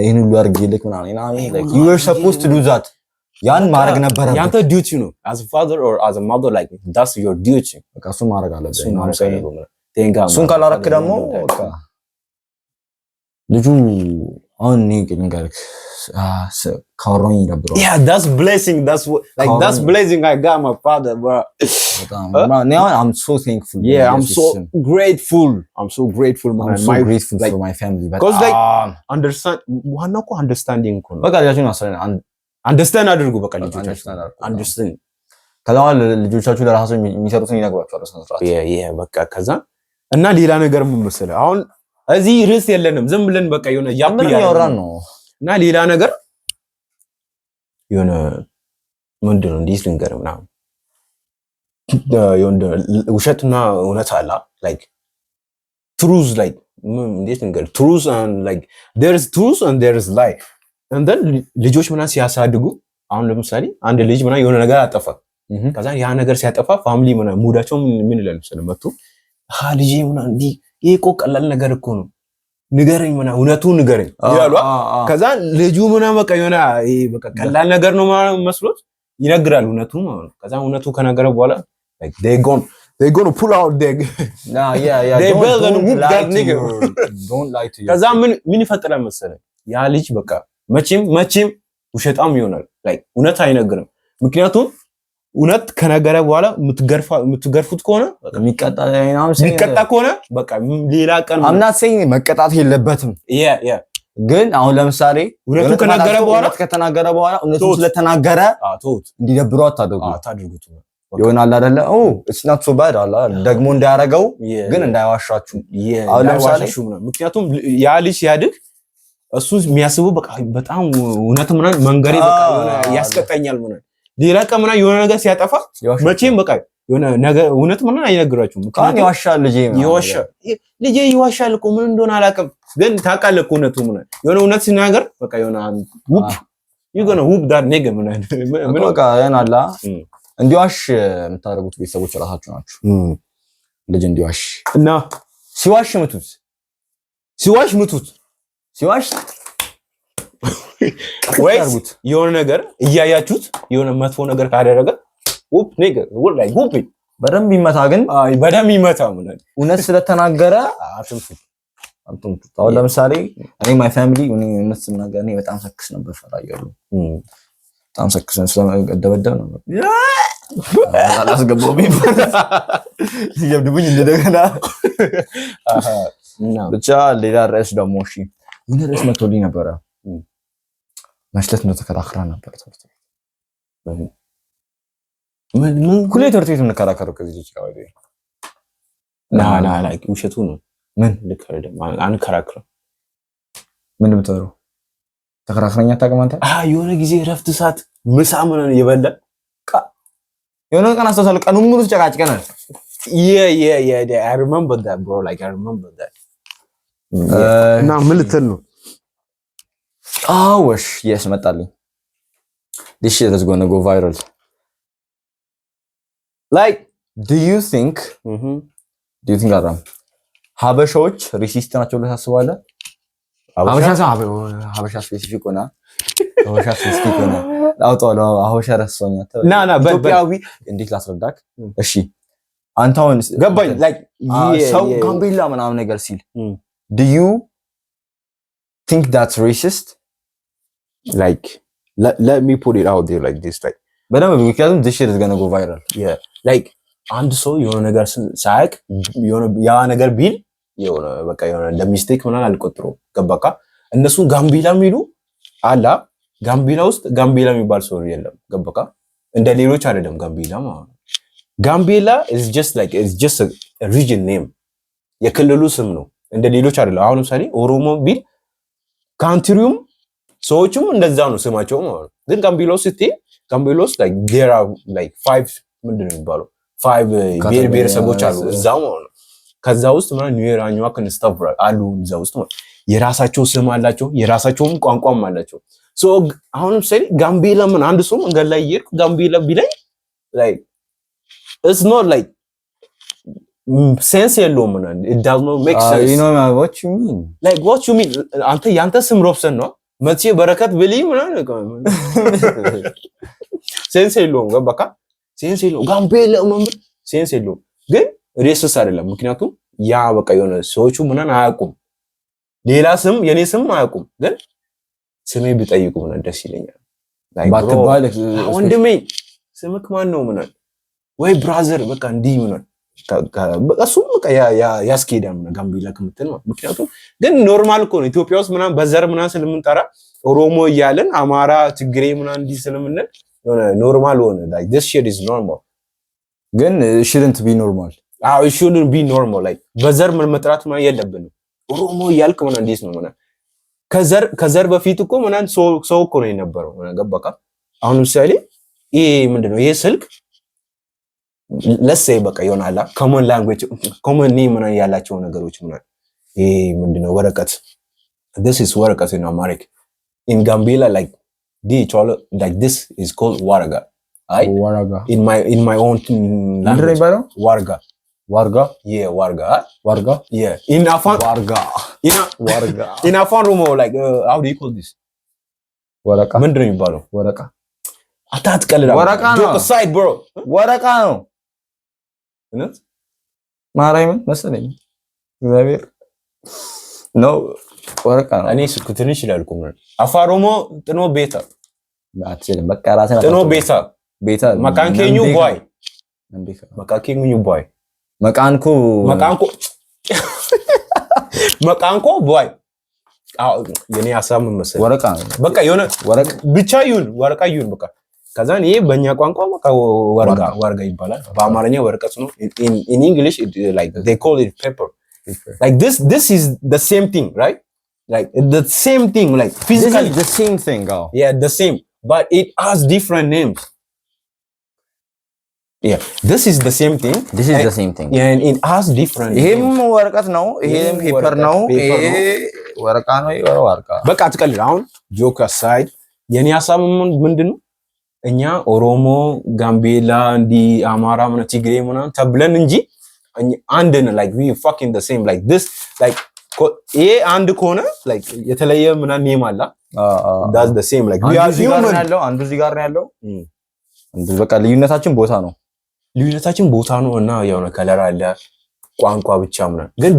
ይሄን ሁሉ አርግልክ ምናምን like you were supposed to do that ያን ማድረግ ነበር ያንተ ዲዩቲ ነው as a father or as a mother like that's your duty በቃ እሱ ማድረግ አለበት እሱን ካላረክ ደግሞ በቃ ልጁ አሁን ንገርክ ካወራኝ ነበር that's blessing that's blessing I got my father bro now I'm so thankful I'm so grateful man grateful for my family because like understand one no understanding በቃ ልጃችሁን አስረን አንደርስታንድ አድርጉ በቃ ልጆቻችሁ አንደርስታንድ ከዛ ልጆቻችሁ ለራሳቸው የሚሰሩትን ይነግሯቸዋል አስነስራት በቃ ከዛ እና ሌላ ነገር ምን መሰለህ አሁን እዚህ ርዕስ የለንም ዝም ብለን በቃ የሆነ ያወራን ነው እና ሌላ ነገር የሆነ ምንድን ነው እንዴት ልንገርህ ምናምን የሆነ ውሸትና እውነት አለ like truth like እንዴት ልንገርህ truth and like there is truth and there is life and then ልጆች ምናምን ሲያሳድጉ አሁን ለምሳሌ አንድ ልጅ ምናምን የሆነ ነገር አጠፋ ከዛ ያ ነገር ሲያጠፋ ፋሚሊ ምናምን ሙዳቸው ምን ይላሉ ስለመጡ ልጄ ምናምን እንዲህ ይሄ እኮ ቀላል ነገር እኮ ነው ንገረኝ ምናምን እውነቱን ንገረኝ ይላሉ ከዛ ልጁ ምናምን በቃ የሆነ ይሄ በቃ ቀላል ነገር ነው መስሎት ይነግራል እውነቱን ማለት ነው ከዛ እውነቱ ከነገረ በኋላ like they gonna pull out their they build and whoop that nigga don't lie to you ከዛ ምን ይፈጥራል መሰለህ ያ ልጅ በቃ መቼም ውሸታም ይሆናል like እውነት አይነግርም ምክንያቱም እውነት ከነገረ በኋላ የምትገርፉት ከሆነ የሚቀጣ ከሆነ በቃ ሌላ ቀን አምናት ሰኝ መቀጣት የለበትም ግን አሁን ለምሳሌ እውነቱ ከተናገረ በኋላ እውነቱ ስለተናገረ እንዲደብሩ አታድርጉት ይሆናል አይደለ it's not so bad አላ ደግሞ እንዳያረገው ግን እንዳይዋሻችሁ አሁን ለምሳሌ ምክንያቱም ያ ልጅ ሲያድግ እሱ የሚያስበው በቃ በጣም እውነት ምናምን መንገሬ በቃ ያስቀጣኛል ምናምን ሌላ ቀን ምናምን የሆነ ነገር ሲያጠፋ መቼም በቃ የሆነ ነገር እውነት ምናምን አይነግራችሁም ምክንያቱም ይዋሻል ልጄ ይዋሻል እኮ ምን እንደሆነ አላውቅም ግን ታውቃለህ እኮ እውነቱ ምናምን የሆነ እውነት ሲናገር በቃ የሆነ ውፕ ይገና ውፕ ዳር ነገ ምናምን በቃ ያናላ እንዲዋሽ የምታደርጉት ቤተሰቦች ራሳችሁ ናችሁ ልጅ እንዲዋሽ እና ሲዋሽ ምቱት ወይስ የሆነ ነገር እያያችሁት የሆነ መጥፎ ነገር ካደረገ ውፕ ነገር ወላይ ውፕ በደንብ ይመታ ግን በደንብ ይመታ ማለት እውነት ስለተናገረ አትምቱ አሁን ለምሳሌ እኔ ማይ ፋሚሊ እውነት ስናገር እኔ በጣም ሰክስ ነበር ፈራየሉ በጣም ሰክስ ስለደበደብ ነበር አላስገባውም ይገብድብኝ እንደገና ብቻ ሌላ ርዕስ ደግሞ እሺ ምን ርዕስ መጥቶልኝ ነበረ መስለት ነው ተከራክራ ነበር ትምህርት ቤት ምን ሁሌ ትምህርት ቤት እንከራከረው ከዚህ ልጅ ጋር ወይ ና ላይክ ውሸቱ ነው ምን ልክ አይደለም አንከራክረው ምን ብትወሩ ተከራክረኛ ታውቃለህ አንተ የሆነ ጊዜ ረፍት ሰዓት ምሳ ምን እየበላን የሆነ ቀን አስተሳሰለ ቀኑን ሙሉ ተጨቃጭቀናል I remember that bro like I remember that እና ምን ልትል ነው ወሽ yes መጣልኝ this shit is going to go viral like do you think አራም ሀበሻዎች ሪሲስት ናቸው ብለህ ታስባለህ ሀበሻ ስፔሲፊክ ሆነ አውጣው ሀበሻ ረስቶኛ ኢትዮጵያዊ እንዴት ላስረዳክ እሺ አንተ አሁን ገባኝ like ሰው ጋምቤላ ምናምን ነገር ሲል do you think that's racist like let me put it out there like this like በደንብ ምክንያቱም this shit is going to go viral like አንድ ሰው የሆነ ነገር ሳያቅ የሆነ ያ ነገር ቢል የሆነ በቃ የሆነ ለሚስቴክ ምናምን አልቆጥረው ገባካ እነሱ ጋምቤላ የሚሉ አላ ጋምቤላ ውስጥ ጋምቤላ የሚባል ሰው የለም ገባካ እንደ ሌሎች አይደለም ጋምቤላ ማለት ጋምቤላ is just a region name የክልሉ ስም ነው እንደ ሌሎች አይደለም አሁን ለምሳሌ ኦሮሞ ቢል ካንትሪውም ሰዎችም እንደዛ ነው ስማቸው ማለት ግን ጋምቤላ ውስጥ ስትይ ጋምቤላ ውስጥ like there are like 5 ምንድነው የሚባለው 5 ብሔረሰቦች አሉ እዛው ማለት ነው ከዛ ውስጥ ማለት ኒውየር አኝዋክ እንስታፍ አሉ እዛ ውስጥ የራሳቸው ስም አላቸው የራሳቸውም ቋንቋም አላቸው ሶ አሁን ለምሳሌ ጋምቤላ ምን አንድ ሰው መንገድ ላይ ይርክ ጋምቤላ ቢለኝ like it's not like sense የለውም ማለት it does not make sense you know what you mean like what you mean አንተ ያንተ ስም ሮብሰን ነው መቼ በረከት ብልይ ምናምን ሴንስ የለውም ገባካ ሴንስ የለውም ጋምቤላ ምናምን ሴንስ የለውም ግን ሬስስ አይደለም ምክንያቱም ያ በቃ የሆነ ሰዎቹ ምናምን አያውቁም ሌላ ስም የኔ ስም አያውቁም ግን ስሜ ቢጠይቁ ምናምን ደስ ይለኛል ባትባል ወንድሜ ስምክ ማን ነው ምናምን ወይ ብራዘር በቃ እንዲህ ምናምን እሱም በቃ ያስኬዳል ጋምቤላ ከምትል ነው። ምክንያቱም ግን ኖርማል እኮ ነው ኢትዮጵያ ውስጥ ምናምን በዘር ምናምን ስለምንጠራ ኦሮሞ እያልን አማራ፣ ትግሬ ምናምን እንዲህ ስለምንል ኖርማል ሆነ like this shit is normal ግን shouldn't be normal it shouldn't be normal like በዘር መጥራት ምናምን የለብንም። ኦሮሞ እያልክ ምናምን እንዴት ነው ምናምን ከዘር በፊት እኮ ምናምን ሰው እኮ ነው የነበረው ገባካ። አሁን ምሳሌ ይሄ ምንድነው ይሄ ስልክ let's say በቃ ይሆናላ common language common name ምናምን ያላቸው ነገሮች ምናምን ይሄ ምንድነው ወረቀት this is ወረቀት in Amharic in Gambia like like this is called waraga waraga in my own language warga yeah warga yeah in Afan warga in Afan Romo like how do you call this ወረቃ ምንድነው የሚባለው ወረቃ አታትቀልዳ ወረቃ ነው joke aside bro ወረቃ ነው እነት ማራይምን መሰለኝ እግዚአብሔር ነው ወረቃ ነው። እኔ ስልክ ትንሽ ይላልኩ አፋን ኦሮሞ ጥኖ ቤታ አትችልም በቃ ራስህን ጥኖ ቤታ መካንኬኙ ቦይ መካንኬኙ ቦይ መቃንኮ ቦይ የኔ ሀሳብ ምን መሰለህ ወረቃ በቃ የሆነ ወረቃ ብቻ ይሁን ወረቃ ይሁን በቃ ከዛን ይሄ በእኛ ቋንቋ በቃ ወርጋ ይባላል። በአማርኛ ወረቀት ነው። in English like they call it paper like this is the same thing right like the same thing like physically the same thing yeah the same but it has different names yeah this is the same thing yeah and it has different ይሄም ወረቀት ነው ይሄም ፔፐር ነው ይሄ ወረቃ ነው ይሄ ወረቃ በቃ አትቀልድ። አሁን ጆክ aside የኔ ሀሳብ ምንድነው እኛ ኦሮሞ ጋምቤላ እንዲ አማራ ምና ትግሬ ምና ተብለን እንጂ አንድ ነን like we fucking the same like this like ይሄ አንድ ከሆነ like የተለየ ምና ኔም አላ that's the same like we are human አንዱ እዚህ ጋር ነው ያለው እንዴ በቃ ልዩነታችን ቦታ ነው እና ያው ነው ከለር አለ ቋንቋ ብቻ ምና ግን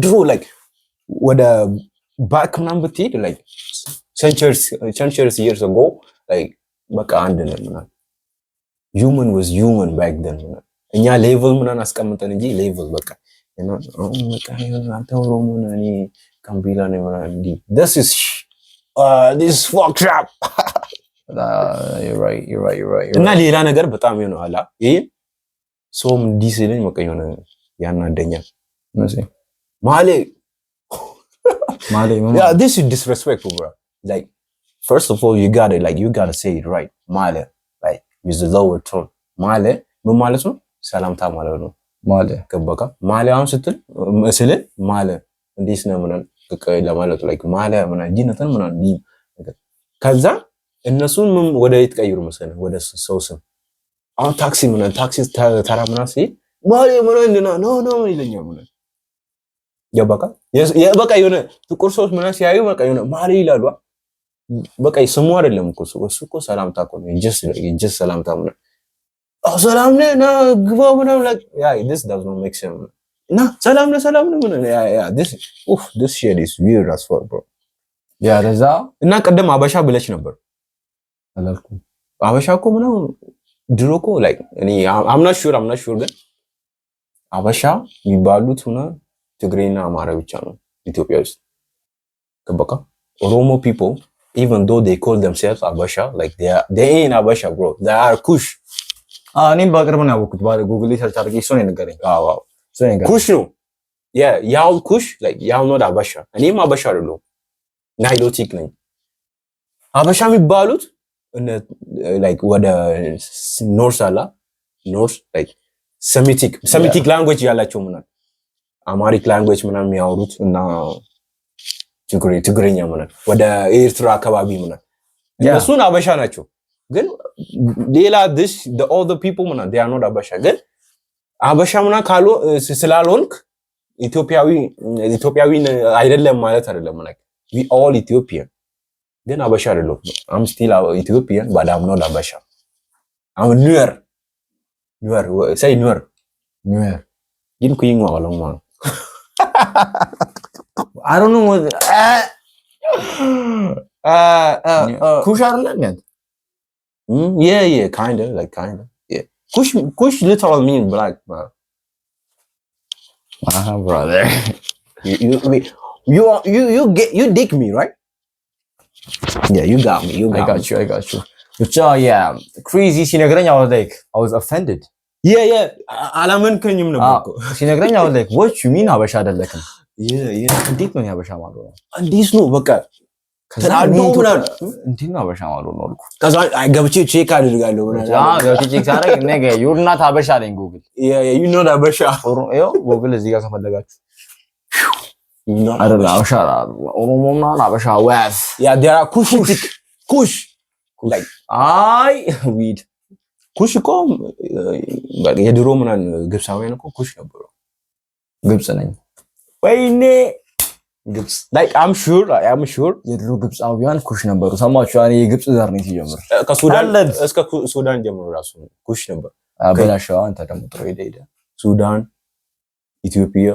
ድሮ like ወደ back ምናምን ብትሄድ like centuries years ago like በቃ አንድ ነን ምናምን human was human back then ምናምን እኛ ሌቭል ምናምን አስቀምጠን እንጂ ሌቭል በቃ በቃ አንተ ኦሮሞ ነህ እኔ ጋምቤላ ነኝ ምናምን እንዲ this is fucked up you're right እና ሌላ ነገር በጣም ነው አላ ይሄ ሶም ዲስለኝ በቃ የሆነ ያናደኛል መሰለኝ ማሌ yeah this is disrespectful bro like first of all you gotta say it right ማለ like use the lower tone ማለ ምን ማለት ነው ሰላምታ ማለት ነው ማለ ገባካ ማለ አሁን ስትል መስለ ማለ እንዴት ነው ምናምን ለማለት like ማለ ምናምን ጂነተን ምናምን ከዛ እነሱን ወደ ይትቀይሩ መሰለኝ ወደ ሰው ስም አሁን ታክሲ ተራ ምናምን ሲል ማለ ምናምን ነው ይለኛል ምናምን በቃ የሆነ ጥቁር ሰዎች ምናምን ሲያዩ በቃ የሆነ ማለ ይላሉ በቃ ስሙ አይደለም እኮ እሱ እኮ ሰላምታ እኮ ነው just ሰላምታ ምናምን ሰላም ነህ ና ግባ ምናምን like yeah this does not make sense ና ሰላም ነህ ምናምን yeah this shit is weird as fuck bro yeah ለዛ እና ቀደም አበሻ ብለሽ ነበር አላልኩም አበሻ እኮ ምናምን ድሮ እኮ like እኔ I'm not sure ግን አበሻ የሚባሉት ምናምን ትግሬና አማራ ብቻ ነው ኢትዮጵያ ውስጥ ገባካ ኦሮሞ people even though they call themselves Abasha like they ain't Abasha bro they are Kush እኔም በቅርብ ነው ያወኩት በጉግል ሰርች አድርጌ እሱ ነው የነገረኝ ዋው ኩሽ ነው ያው ኩሽ like ያው ነው Abasha እኔም አበሻ አይደለሁም ናይሎቲክ ነኝ አበሻ የሚባሉት like ወደ ኖርዝ አላ ኖርዝ like Semitic language ያላቸው ምናምን አማሪክ language ምናምን የሚያወሩት እና ትግሬኛ ምናምን ወደ ኤርትራ አካባቢ ምናምን እነሱን አበሻ ናቸው ግን ሌላ the other people ምናምን they are not አበሻ ግን አበሻ ምናምን ካሉ ስላልሆንክ ኢትዮጵያዊ አይደለም ማለት አይደለም like we all Ethiopian ግን አበሻ አይደለም I'm still Ethiopian but I'm not አበሻ I'm Nuer say Nuer ይህን ኩይኝ ዋለው ማለት I don't know what Kush አይደለም yeah kind of yeah Kush literally mean black bro brother. You dig me, right? Yeah, you got me. I got you. ብቻ crazy ሲነግረኝ I was offended. Yeah. አላመንከኝም ነበር እኮ ሲነግረኝ I was like, what you mean ሀበሻ አይደለክም? እንዴት ነው ሀበሻ ማለት ነው? እንዴት ነው በቃ ተናዶ ምናምን እንዴት ነው ሀበሻ ማለት ነው አልኩ። ከዛ ገብቼ ቼክ አድርጋለሁ ምናምን ገብቼ ቼክ ሳደርግ ነገ you're not ሀበሻ አለኝ ጉግል። you know ሀበሻ ይኸው ጉግል እዚህ ጋር ከፈለጋችሁ አይደለም ሀበሻ ኦሮሞ ምናምን ሀበሻ ወፍ there are kush like አይ ዊድ ኩሽ እኮ የድሮ ምናምን ግብፃውያን እኮ ኩሽ ነበሩ። ግብፅ ነኝ ወይኔ ግብፅ like I'm sure የድሮ ግብፃውያን ኩሽ ነበሩ። ሰማችሁ? እኔ የግብፅ ዘር ነኝ ሲጀምር ከሱዳን እስከ ሱዳን ጀምሮ ራሱ ኩሽ ነበር። አበላሻው አንተ ደግሞ ጥሩ ሄደ ሱዳን ኢትዮጵያ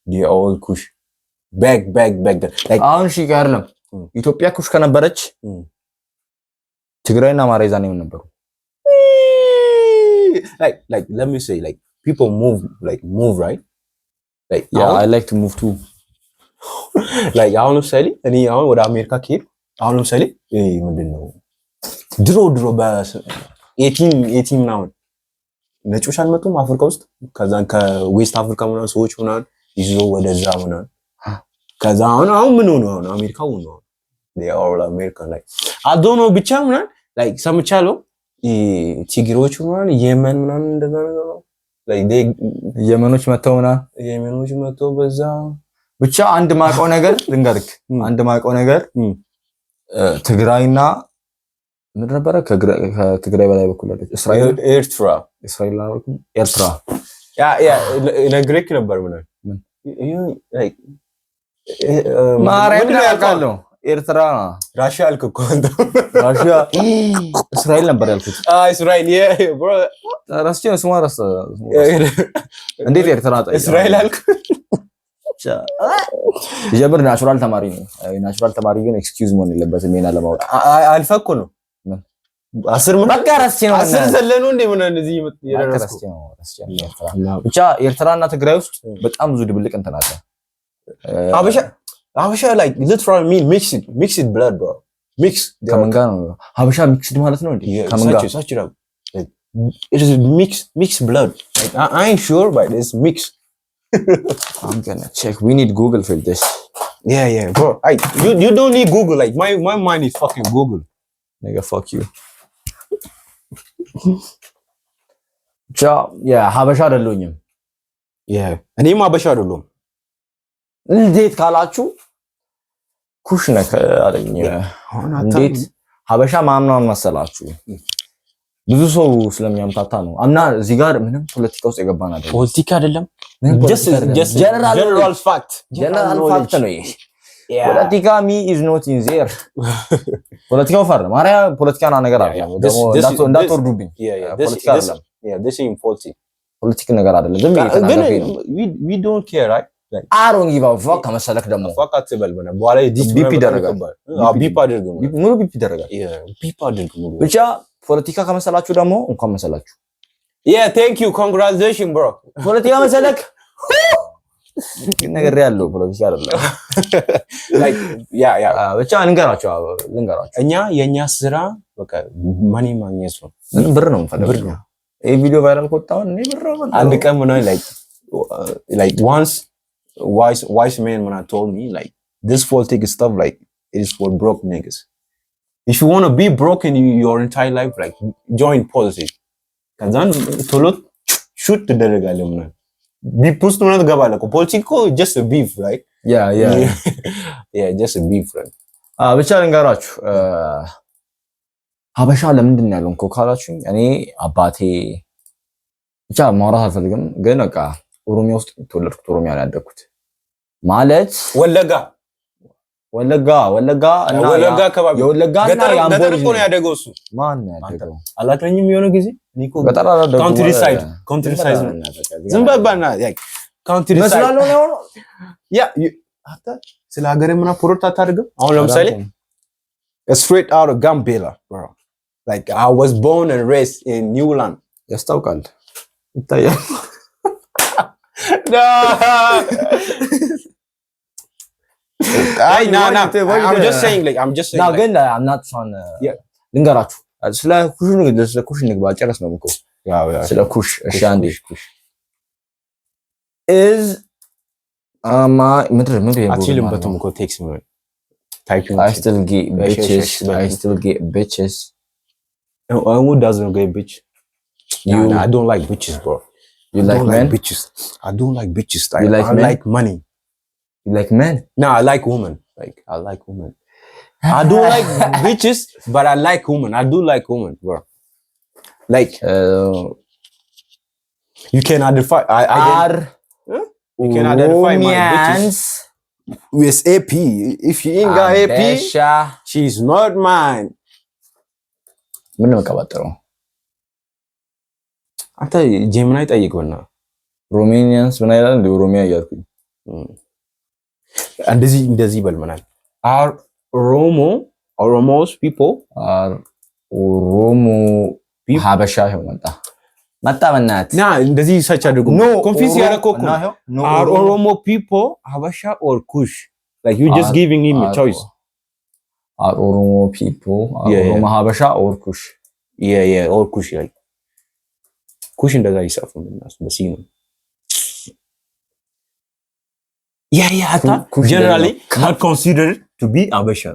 they all kush back like አሁን ሺ ጋር ነው ኢትዮጵያ ኩሽ ከነበረች ትግራይና አማራ ይዛኔ ነበሩ። like let me say like people move right like I like to move too like አሁን ለምሳሌ እኔ አሁን ወደ አሜሪካ ከሄድኩ አሁን ለምሳሌ ምንድነው ድሮ በ18 ምናምን ነጮች አልመጡም አፍሪካ ውስጥ ከዛ ከዌስት አፍሪካ ምናምን ሰዎች ምናምን ይዞ ወደዛ ምናምን ከዛ አሁን ምን ሆነ አሁን አሜሪካ ሆነ they are all American like I don't know ብቻ ምናምን like ሰምቻለሁ ቲግሮች ምናምን የመን ምናምን እንደዛ ነገር ነው like they የመኖች መተው በዛ ብቻ አንድ ማቀው ነገር ልንገርክ ነገር ትግራይና ምን ነበር ከትግራይ በላይ በኩል አይደል እስራኤል ኤርትራ ያ ለግሪክ ነበር ምናምን like ማርያም ያውቃለሁ ኤርትራ ራሽያ አልክ እኮ ራሽያ እስራኤል ነበር ያልኩት እስራኤል bro ራስቼ ስማራስ እንዴት ኤርትራ ታይታ እስራኤል አልክ ጀብር ናቹራል ተማሪ ነው ናቹራል ተማሪ ግን ኤክስኪውዝ መሆን የለበትም ሜና ለማውጣ አልፈኩ ነው 10 ምን በቃ ራስቼ ነው 10 ዘለኑ እንደ ምን እንደዚህ ራስቼ ነው ብቻ ኤርትራና ትግራይ ውስጥ በጣም ብዙ ድብልቅ እንትን አለ ሀበሻ like literally mean mixed blood bro ከመንጋ ነው ሀበሻ mixed ማለት ነው እንዴ ከመንጋ it is mixed blood like I ain't sure but it's mixed I'm gonna check we need Google for this yeah bro you don't need Google like my mind is fucking Google nigga fuck you ሀበሻ አይደሉኝም እኔም ሀበሻ አይደሉም እንዴት ካላችሁ ኩሽ ነክ አለኝ እንዴት ሀበሻ ማምናውን መሰላችሁ ብዙ ሰው ስለሚያምታታ ነው እና እዚህ ጋር ምንም ፖለቲካ ውስጥ የገባን አይደለም ፖለቲካ አይደለም just general fact ነው ይሄ ፖለቲካ me is not in there ፖለቲካው ፈር ማሪያ ፖለቲካና ነገር አይደለም ደግሞ እንዳትወርዱብኝ ፖለቲካ አይደለም this is ፖለቲካ ነገር አይደለም ዝም ግን we don't care right I don't give a fuck ከመሰለክ ደግሞ fuck አትበል በነ በኋላ ቢፕ ይደረጋል ቢፕ አድርጉ ሙሉ ቢፕ ይደረጋል ቢፕ አድርጉ ብቻ ፖለቲካ ከመሰላችሁ ደግሞ እንኳን መሰላችሁ thank you congratulations bro ፖለቲካ መሰለክ ነገር ያለው ፖለቲካ አይደለም like ብቻ ልንገራችሁ የኛ ስራ በቃ ማኒ ማግኘት ነው ብር ነው የምፈልገው ይሄ ቪዲዮ ቫይራል ከወጣው እኔ ብር ነው አንድ ቀን ምን like once wise man when I told me like this politics stuff like it is for broke niggas if you want to be broke in your entire life like join politics kazan tolo shoot ተደረጋለህ ምናምን ቢፕ ውስጥ ምናምን ትገባለህ እኮ ፖለቲካ just a beef right yeah just a beef right ብቻ ልንገራችሁ ሀበሻ ለምንድን ነው ያለው እንኮ ካላችሁኝ እኔ አባቴ ብቻ ማውራት አልፈልግም ግን በቃ ኦሮሚያ ውስጥ ተወለድኩት ኦሮሚያ ላይ ያደግኩት ማለት ወለጋ እና ወለጋ አካባቢ የወለጋ እና የአምቦ ልጅ ነው ያደገው እሱ ማን ያደገው አላቀኝም የሆነ ጊዜ ኒኮ ገጠር አላደገው ካንትሪ ሳይድ ዝም በባና ካንትሪ ሳይድ መስላለው ነው አታ ስለ ሀገር ምና ፕሮዳክት አታደርግም አሁን ለምሳሌ straight out of Gambia bro like I was born and raised in Newland ያስታውቃል ይታያል No. I'm just saying now again I'm not trying to ልንገራችሁ ስለ ኩሽ ንግባ ጨረስ ነው እኮ ስለ ኩሽ እሺ አንዴ is ምድር አትችልበትም እኮ ቴክስት ነው typing I still get bitches who doesn't get bitch I don't like bitches bro you like men bitches I don't like bitches you like I like money you like men no I like women I like women I don't like bitches but I like women I do like women bro like you can identify you can identify my bitches with AP if she ain't got AP she's not mine ምን ነው መቀባጠረው አንተ ጀምናይ ጠይቀውና ሮማኒያንስ ምን አይላል እንደ ኦሮሚያ ያልኩኝ እንደዚህ በልመናል are Oromos people are Oromo ሀበሻ መጣ በእናት ና እንደዚህ ሰች አድርጉ ኮንፊውዝ ያረኮኩ are Oromo people ሀበሻ or kush like you just giving him a choice are Oromo people Oromo ሀበሻ or kush yeah or kush like kush እንደዛ ይጻፉ ምናስ በሲኑ yeah generally not considered to be Habesha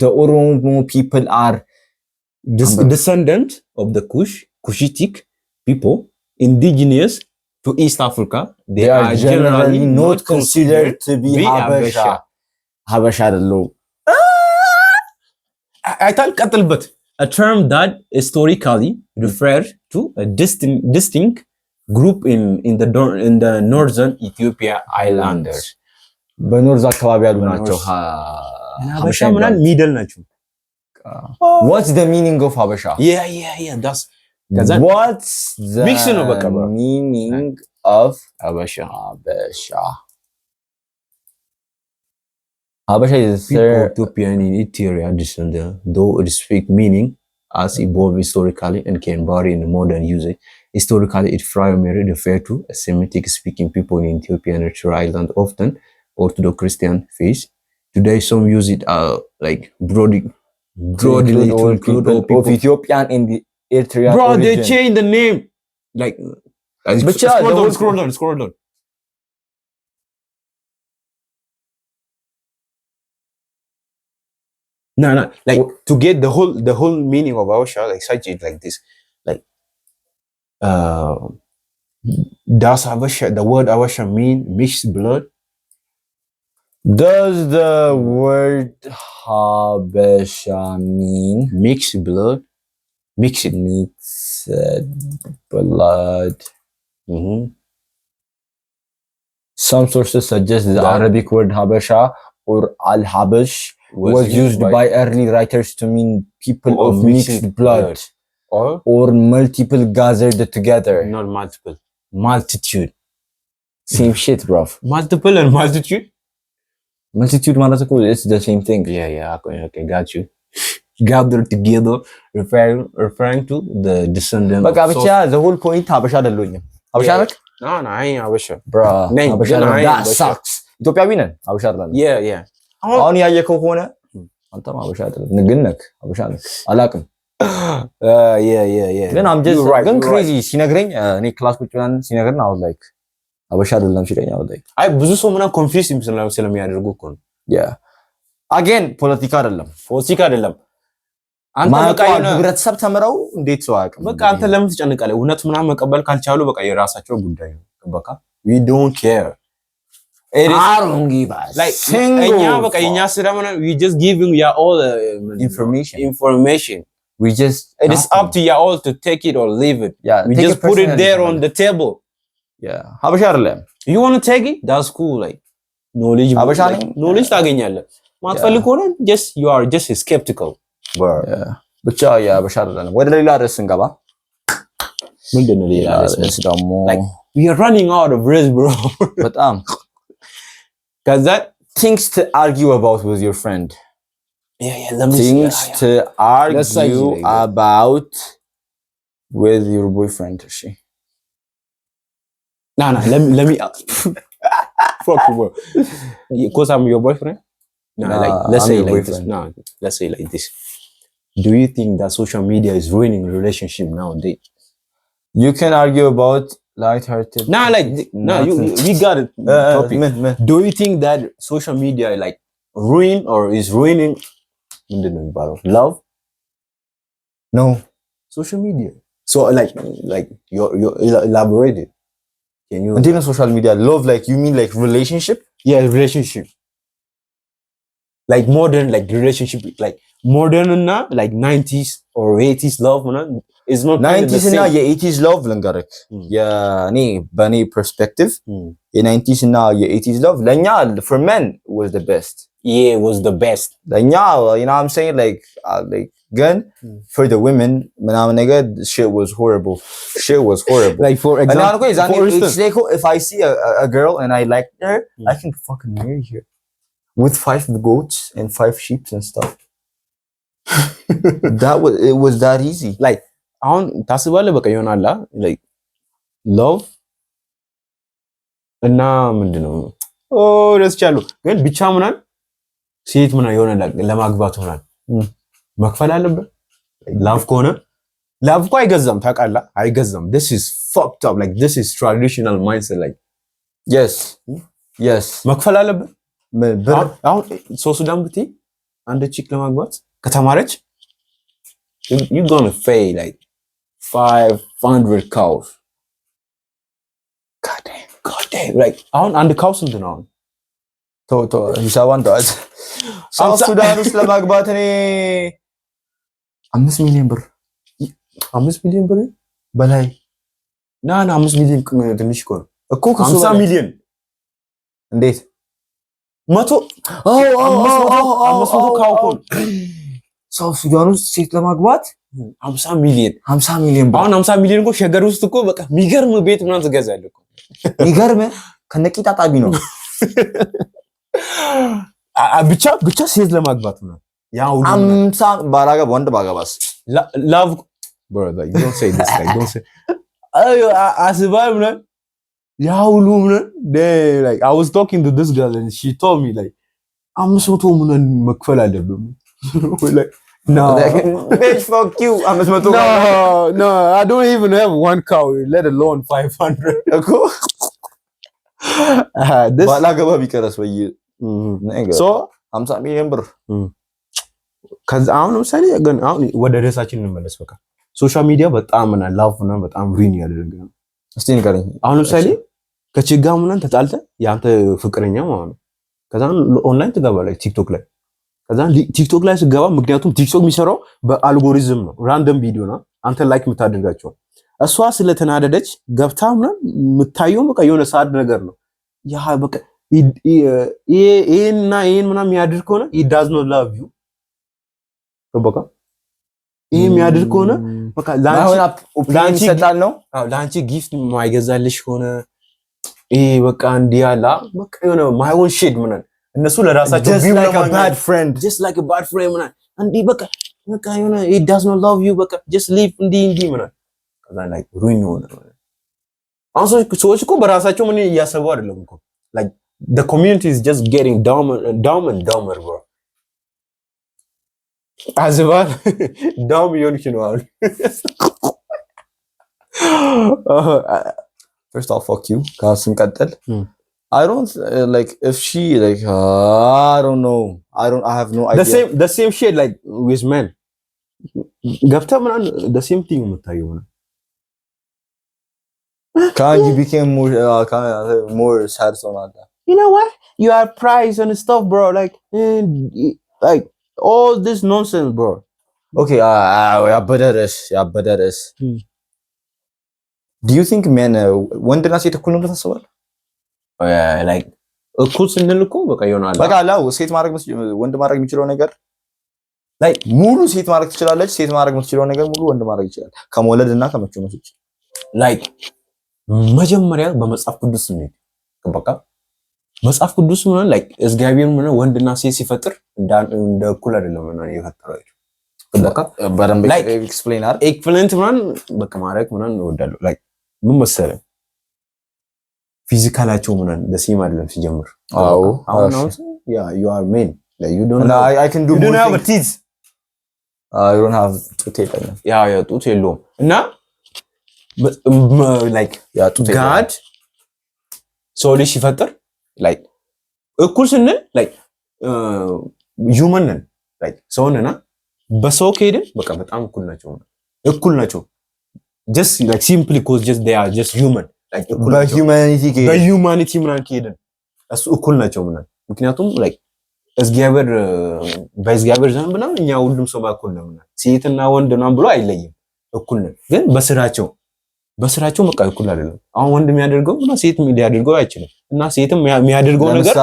the Oromo people are descendants of the Cushitic people indigenous to East Africa they are generally not considered to be Habesha አይደለም አይታል ቀጥልበት a term that historically referred to a distinct group in the northern Ethiopia islanders በኖርዝ አካባቢ ያሉ ናቸው ሀበሻ ምናን ሚድል ናቸው what's the meaning of ሀበሻ yeah that's what's the mix ነው በቃ meaning of ሀበሻ is Ethiopian in Eritrea descendant though it speaks meaning as evolved historically and can vary in modern usage. Historically, it primarily referred to Semitic speaking people in Ethiopia and Eritrea island, often Orthodox Christian faith. Today, some use it like broadly to include all people of Ethiopian in the Eritrea bro, origin. They changed the name. Like, scroll down. No, like to get the whole meaning of Habesha, like such it like this, like does Habesha, the word Habesha mean mixed blood? Does the word Habesha mean mixed blood? Mixed blood. Some sources suggest the Arabic word Habesha or Al-Habash was used by early writers to mean people of mixed blood or multiple gathered together. Not multiple. Multitude. Same shit, bro. Multiple and multitude? Multitude it's the same thing. Yeah. Okay, got you. Gathered together, referring to the descendant. But Habesha, the whole point Habesha አይደሉኝም. Habesha ነክ? No, I ain't Habesha. Bro, Habesha that sucks. ኢትዮጵያዊ ነን Habesha አይደለም። Yeah. አሁን ያየከው ሆነ አንተም Habesha አይደለም። ንግነክ Habesha ነክ አላቅም። Yeah. ግን I'm just ግን crazy ሲነግረኝ እኔ ክላስ ቁጭ ብለን ሲነግረን I was like Habesha አይደለም ሲለኝ I was like አይ ብዙ ሰው ምናምን ኮንፊውዝ ስለሚያደርጉ እኮ ነው። Yeah. Again ፖለቲካ አይደለም አንተ በቃ ህብረተሰብ ተምረው እንዴት ሰው አያውቅም በቃ አንተ ለምን ትጨንቃለህ እውነት ምናምን መቀበል ካልቻሉ በቃ የራሳቸው ጉዳይ ነው በቃ we don't care I don't give a like እኛ በቃ የኛ ስራ ምናምን we just giving you all information we just it is up to you all to take it or leave it we just put it there on the table Habesha አይደለም you want to take it that's cool like knowledge ታገኛለህ ማትፈልግ ሆነ just you are just skeptical ብቻ Habesha አይደለም ወደ ሌላ ርዕስ እንገባ ምንድነው ሌላ ርዕስ ደግሞ like we are running out of words bro በጣም cuz that things to argue about with your friend let me things to argue about with your boyfriend Nah, let me fuck you, bro. Because I'm your boyfriend. Nah, like let's say like this. Nah, let's say like this. Do you think that social media is ruining relationship nowadays? You can argue about light-hearted. Nah, like we got it. Topic. Do you think that social media like ruin or is ruining love? No. Social media. So like you elaborate it. Can you? And in social media, love, like you mean like relationship? Yeah, relationship. Like modern, like relationship, like modern na like 90s or 80s love is not 90s እና የ80s love ልንገርክ የኔ በኔ perspective የ90s እና የ80s love ለኛ for men was the best. Yeah, was the best. ለኛ, you know what I'm saying, like gun for the women ምናምን ነገር shit was horrible. Like for example, if I see a girl and I like her, I can fucking marry her with 5 goats and 5 sheep and stuff. It was that easy. Like አሁን ታስባለህ በቃ ይሆናል like love እና ምንድነው ደስቻለሁ ግን ብቻ ምናምን ሴት ምናምን የሆነ ለማግባት ምናምን መክፈል አለበት ላቭ ከሆነ ላቭ እኮ አይገዛም ታውቃለህ አይገዛም this is fucked up, like this is traditional mindset, like yes መክፈል አለበት አሁን ሱዳን ብትይ አንድ ቺክ ለማግባት ከተማረች you gonna pay like 500 cows. God damn, like አሁን አንድ ካው ስንት ነው አሁን ቶ ሂሳባን ተዋት ሳውት ሱዳን ውስጥ ለማግባት እኔ 5 ሚሊዮን ብር በላይ ና 5 ሚሊዮን ትንሽ እኮ ነው እኮ 50 ሚሊዮን እንዴት 100 ካው እኮ ሳውት ሱዳን ውስጥ ሴት ለማግባት 50 ሚሊዮን ብር አሁን 50 ሚሊዮን እኮ ሸገር ውስጥ እኮ በቃ የሚገርም ቤት ምናምን ትገዛለህ እኮ የሚገርም ከነቂጣ ጣቢ ነው ብቻ ሴት ለማግባት ነው ያው 50 ባላጋ ወንድ ባጋባስ love bro, like don't say this, like don't say asbal man ያው ሁሉ man like I was talking to this girl and she told me like 500 ምን መክፈል አለብኝ like no bitch fuck you 500 no I don't even have 1 cow, let alone 500 እኮ this ባላገባ ቢቀርስ ወይ so 50 ሚሊዮን ብር ከዛ አሁን ለምሳሌ ግን አሁን ወደ ርዕሳችን እንመለስ በቃ ሶሻል ሚዲያ በጣም እና ላቭ እና በጣም ሪን ያደረገ ነው እስቲ ንገረኝ አሁን ለምሳሌ ከችጋ ምናምን ተጣልተ ያንተ ፍቅረኛ ማለት ነው ከዛ ኦንላይን ትገባለህ ቲክቶክ ላይ ከዛ ቲክቶክ ላይ ስገባ ምክንያቱም ቲክቶክ የሚሰራው በአልጎሪዝም ነው ራንደም ቪዲዮ ነው አንተ ላይክ የምታደርጋቸው እሷ ስለተናደደች ገብታ ምናምን የምታየው በቃ የሆነ ሳድ ነገር ነው ያ በቃ ይሄና ይሄን ምናምን ያድርግ ከሆነ he does not love you በቃ ይሄ የሚያድርግ ከሆነ በቃ ላንቺ ይሰጣል ነው ላንቺ ጊፍት ማይገዛልሽ ከሆነ ይሄ በቃ እንዲያላ በቃ የሆነ ማይሆን ሼድ ምናምን እነሱ ለራሳቸው just like a bad friend ምናምን እንዲ በቃ የሆነ he does not love you በቃ just leave እንዲ ምናምን ከዛ like ruin ሆነ አሁን ሰዎች እኮ በራሳቸው ምን እያሰቡ አይደለም እኮ like the community is just getting dumber and dumber, bro. Azval dumb yonki ነው አሁን first off fuck you ካስን ቀጥል I don't like if she like I don't know I have no idea the same shit like with men ገብታ ምናምን the same thing የምታየው ነው can you became more sad so like that you know what you are price and stuff bro like all this nonsense bro okay ያበደረስ do you think men ወንድና ሴት እኩል ነው ታስባለህ like እኩል ስንል እኮ በቃ ይሆናል በቃ ላው ሴት ማድረግ ወንድ ማድረግ የሚችለው ነገር like ሙሉ ሴት ማድረግ ትችላለች ሴት ማድረግ የምትችለው ነገር ሙሉ ወንድ ማድረግ ይችላል ከመውለድና ከመቸነስ ውጪ like መጀመሪያ በመጽሐፍ ቅዱስ ነው በቃ መጽሐፍ ቅዱስ ምን like እግዚአብሔር ምን ወንድና ሴት ሲፈጥር እንደ እኩል አይደለም ነው የፈጠረው በቃ በደንብ ኤክስፕሌን ምናምን በቃ ማድረግ ምናምን እወዳለሁ like ምን መሰለህ ፊዚካላቸው ምናምን ደሴም አይደለም ሲጀምር። አዎ አሁን you are men like you don't I can do more things. You don't have ጡት የለኝም። ያ ጡት የለውም እና like God ሰው ልጅ ሲፈጥር like እኩል ስንል like human ነን like ሰው ነና በሰው ከሄድን በቃ በጣም እኩል ናቸው just like simply cause just they are just human like በሁማኒቲ ምናምን ከሄድን እሱ እኩል ናቸው ምናምን ምክንያቱም like በእግዚአብሔር ዘንድ ምናምን እኛ ሁሉም ሰው እኩል ነው ምናምን ሴትና ወንድ ምናምን ብሎ አይለይም እኩል ነን ግን በስራቸው በቃ እኩል አይደለም አሁን ወንድ የሚያደርገው እና ሴት ሊያደርገው አይችልም እና ሴትም የሚያደርገው ነገር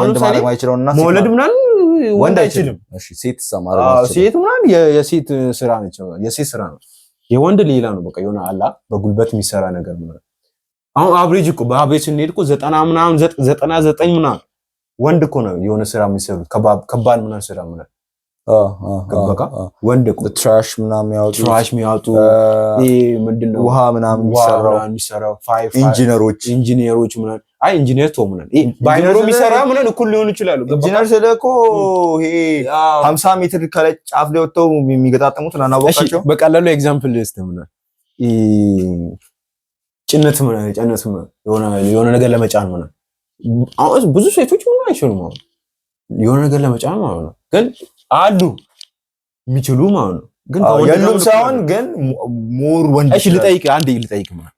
ወንድ ማድረግ ማይችለውና መውለድ ምናምን ወንድ አይችልም እሺ ሴት ሰማራለች ሴት ምናምን የሴት ስራ ነች የሴት ስራ ነው የወንድ ሌላ ነው በቃ የሆነ አላ በጉልበት የሚሰራ ነገር ምናምን አሁን አብሬጅ እኮ በአብሬጅ ስንሄድ እኮ 90 ምናምን 99 ምናምን ወንድ እኮ ነው የሆነ ስራ የሚሰሩት ከባድ ምናምን ስራ ምናምን በቃ ወንድ እኮ ትራሽ ምናምን የሚያወጡ ይሄ ምንድነው ውሃ ምናምን የሚሰራው ኢንጂነሮች ምናምን አይ ኢንጂነር ቶ ምናምን ይሄ ባይኖር የሚሰራ ምናምን እኩል ሊሆኑ ይችላሉ ኢንጂነር ስለኮ ይሄ 50 ሜትር ከላይ ጫፍ ላይ ወጥተው የሚገጣጠሙት እና ናወቃቸው በቀላሉ ኤግዛምፕል ልስጥ ምናምን ጭነት የሆነ ነገር ለመጫን ምናምን አሁን ብዙ ሴቶች ምናምን አይችሉም አሁን የሆነ ነገር ለመጫን ማለት ነው ግን አሉ የሚችሉ ማለት ነው ግን የሉም ሳይሆን ግን ሞር ወንድ እሺ ልጠይቅ ማለት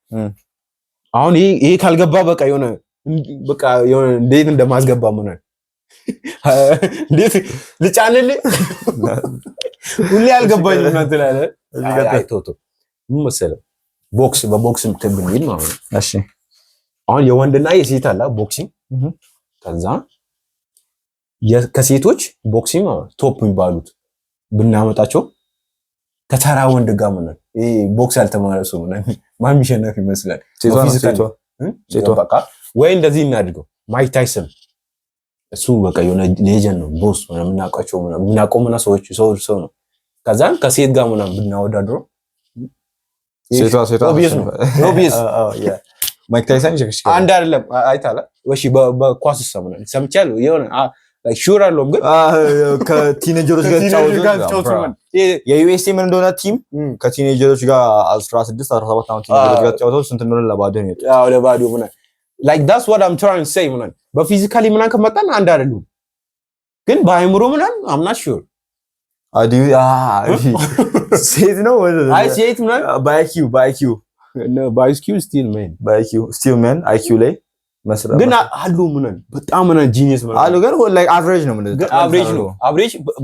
አሁን ይሄ ካልገባ በቃ የሆነ እንዴት እንደማስገባ ምን እንዴት ልጫንልህ ሁሌ አልገባኝም እናንተ ላይ አይቶቶ ምን መሰለህ በቦክስ ብንሄድ ማለት ነው እሺ አሁን የወንድና የሴት አለ ቦክሲንግ ከዛ ከሴቶች ቦክሲንግ ቶፕ የሚባሉት ብናመጣቸው ከተራ ወንድ ጋር ምን ይሄ ቦክስ ያልተማረ ሰው ማን የሚሸነፍ ይመስላል ሴቷ በቃ ወይ እንደዚህ እናድርገው ማይክ ታይሰን እሱ በቃ የሆነ ሌጀንድ ነው ቦስ ምናውቀው ሰው ነው ከዛን ከሴት ጋር ምናምን ብናወዳድረው ሴቷ ኦብቪየስ ማይክ ታይሰን አንድ አይደለም አይታለ ወሺ በኳስ ሰምቻለሁ የሆነ ሹር አለውም ግን ከቲኔጀሮች ጋር ተጫውቶ የዩኤስኤ ምን እንደሆነ ቲም ከቲኔጀሮች ጋር 16 17 ዓመት ቲኔጀሮች ጋር ተጫውቶ ስንት እንደሆነ ለባዶ ነው ለባዶ ምናምን like that's what I'm trying to say ምናምን በፊዚካሊ ምናምን ከመጣን አንድ አይደሉም ግን በአይምሮ ምናምን I'm not sure ሴት ነው አይ ሴት ምናምን በአይኪው still men IQ ላይ መስራት ግን አሉ ምናምን በጣም ምናምን ጂኒየስ ማለት አሉ ግን like average ነው ማለት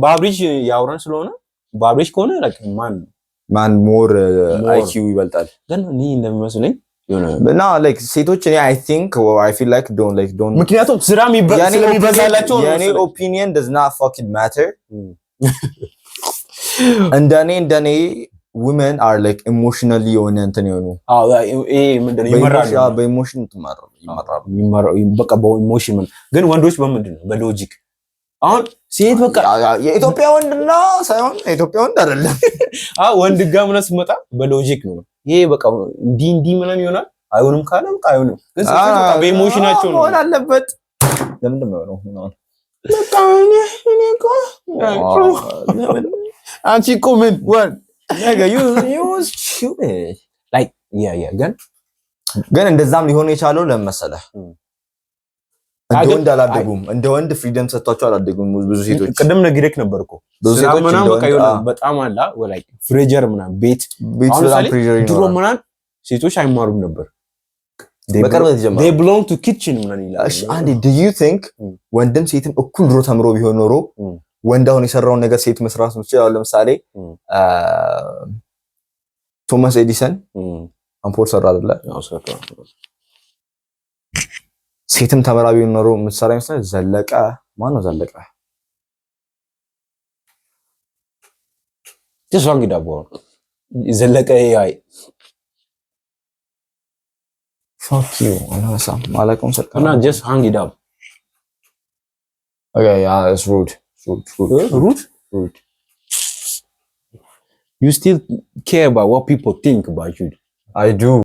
በአቨሬጅ ያወራን ስለሆነ በአቨሬጅ ከሆነ like ማን more IQ ይበልጣል ግን እኔ እንደሚመስለኝ እና like ሴቶች እኔ I think or I feel like don't ምክንያቱም ስራ ስለሚበዛላቸው ነው የኔ opinion does not fucking matter እንደኔ women are like emotionally የሆነ እንትን የሆኑ ይሄ ምንድነው ይመራሉ በኢሞሽን ይመራሉ በቃ በኢሞሽን ግን ወንዶች በምንድነው በሎጂክ አሁን ሴት በቃ የኢትዮጵያ ወንድና ሳይሆን የኢትዮጵያ ወንድ አይደለም ወንድ ጋር ምናምን ሲመጣ በሎጂክ ነው ይሄ በቃ እንዲ ምናምን ይሆናል አይሆንም ካለ በቃ አይሆንም ግን ሴት በቃ በኢሞሽናቸው ነው ሆነ አለበት ለምን ነው በቃ እኔ እኮ አንቺ እኮ ምን ወንድ nigga you was stupid like yeah ግን እንደዛም ሊሆን የቻለው ለመሰለህ እንደ ወንድ ፍሪደም ሰጥቷቸው አላደጉም ብዙ ሴቶች ቅድም ነግሬክ ነበርኩ ብዙ ሴቶች ምናምን በቃ በጣም አላ like ፍሬጀር ምናምን ቤት በጣም ፍሬጀር ድሮ ምናምን ሴቶች አይማሩም ነበር በቀርበት ጀመረ they belong to kitchen ምናምን ይላል አንዴ do you think ወንድም ሴትም እኩል ድሮ ተምሮ ቢሆን ኖሮ ወንድ አሁን የሰራውን ነገር ሴት መስራት ይችላል ለምሳሌ ቶማስ ኤዲሰን አምፖል ሰራ አይደለ ሴትም ተመራ ቢሆን ኖሮ ምሳሌ ይመስላል ዘለቀ ማን ነው ዘለቀ just wrong it up ዘለቀ AI fuck you አላሳም ማለቀም ሰልከና እና just hang it up okay yeah it's rude you still care about what people think about you I do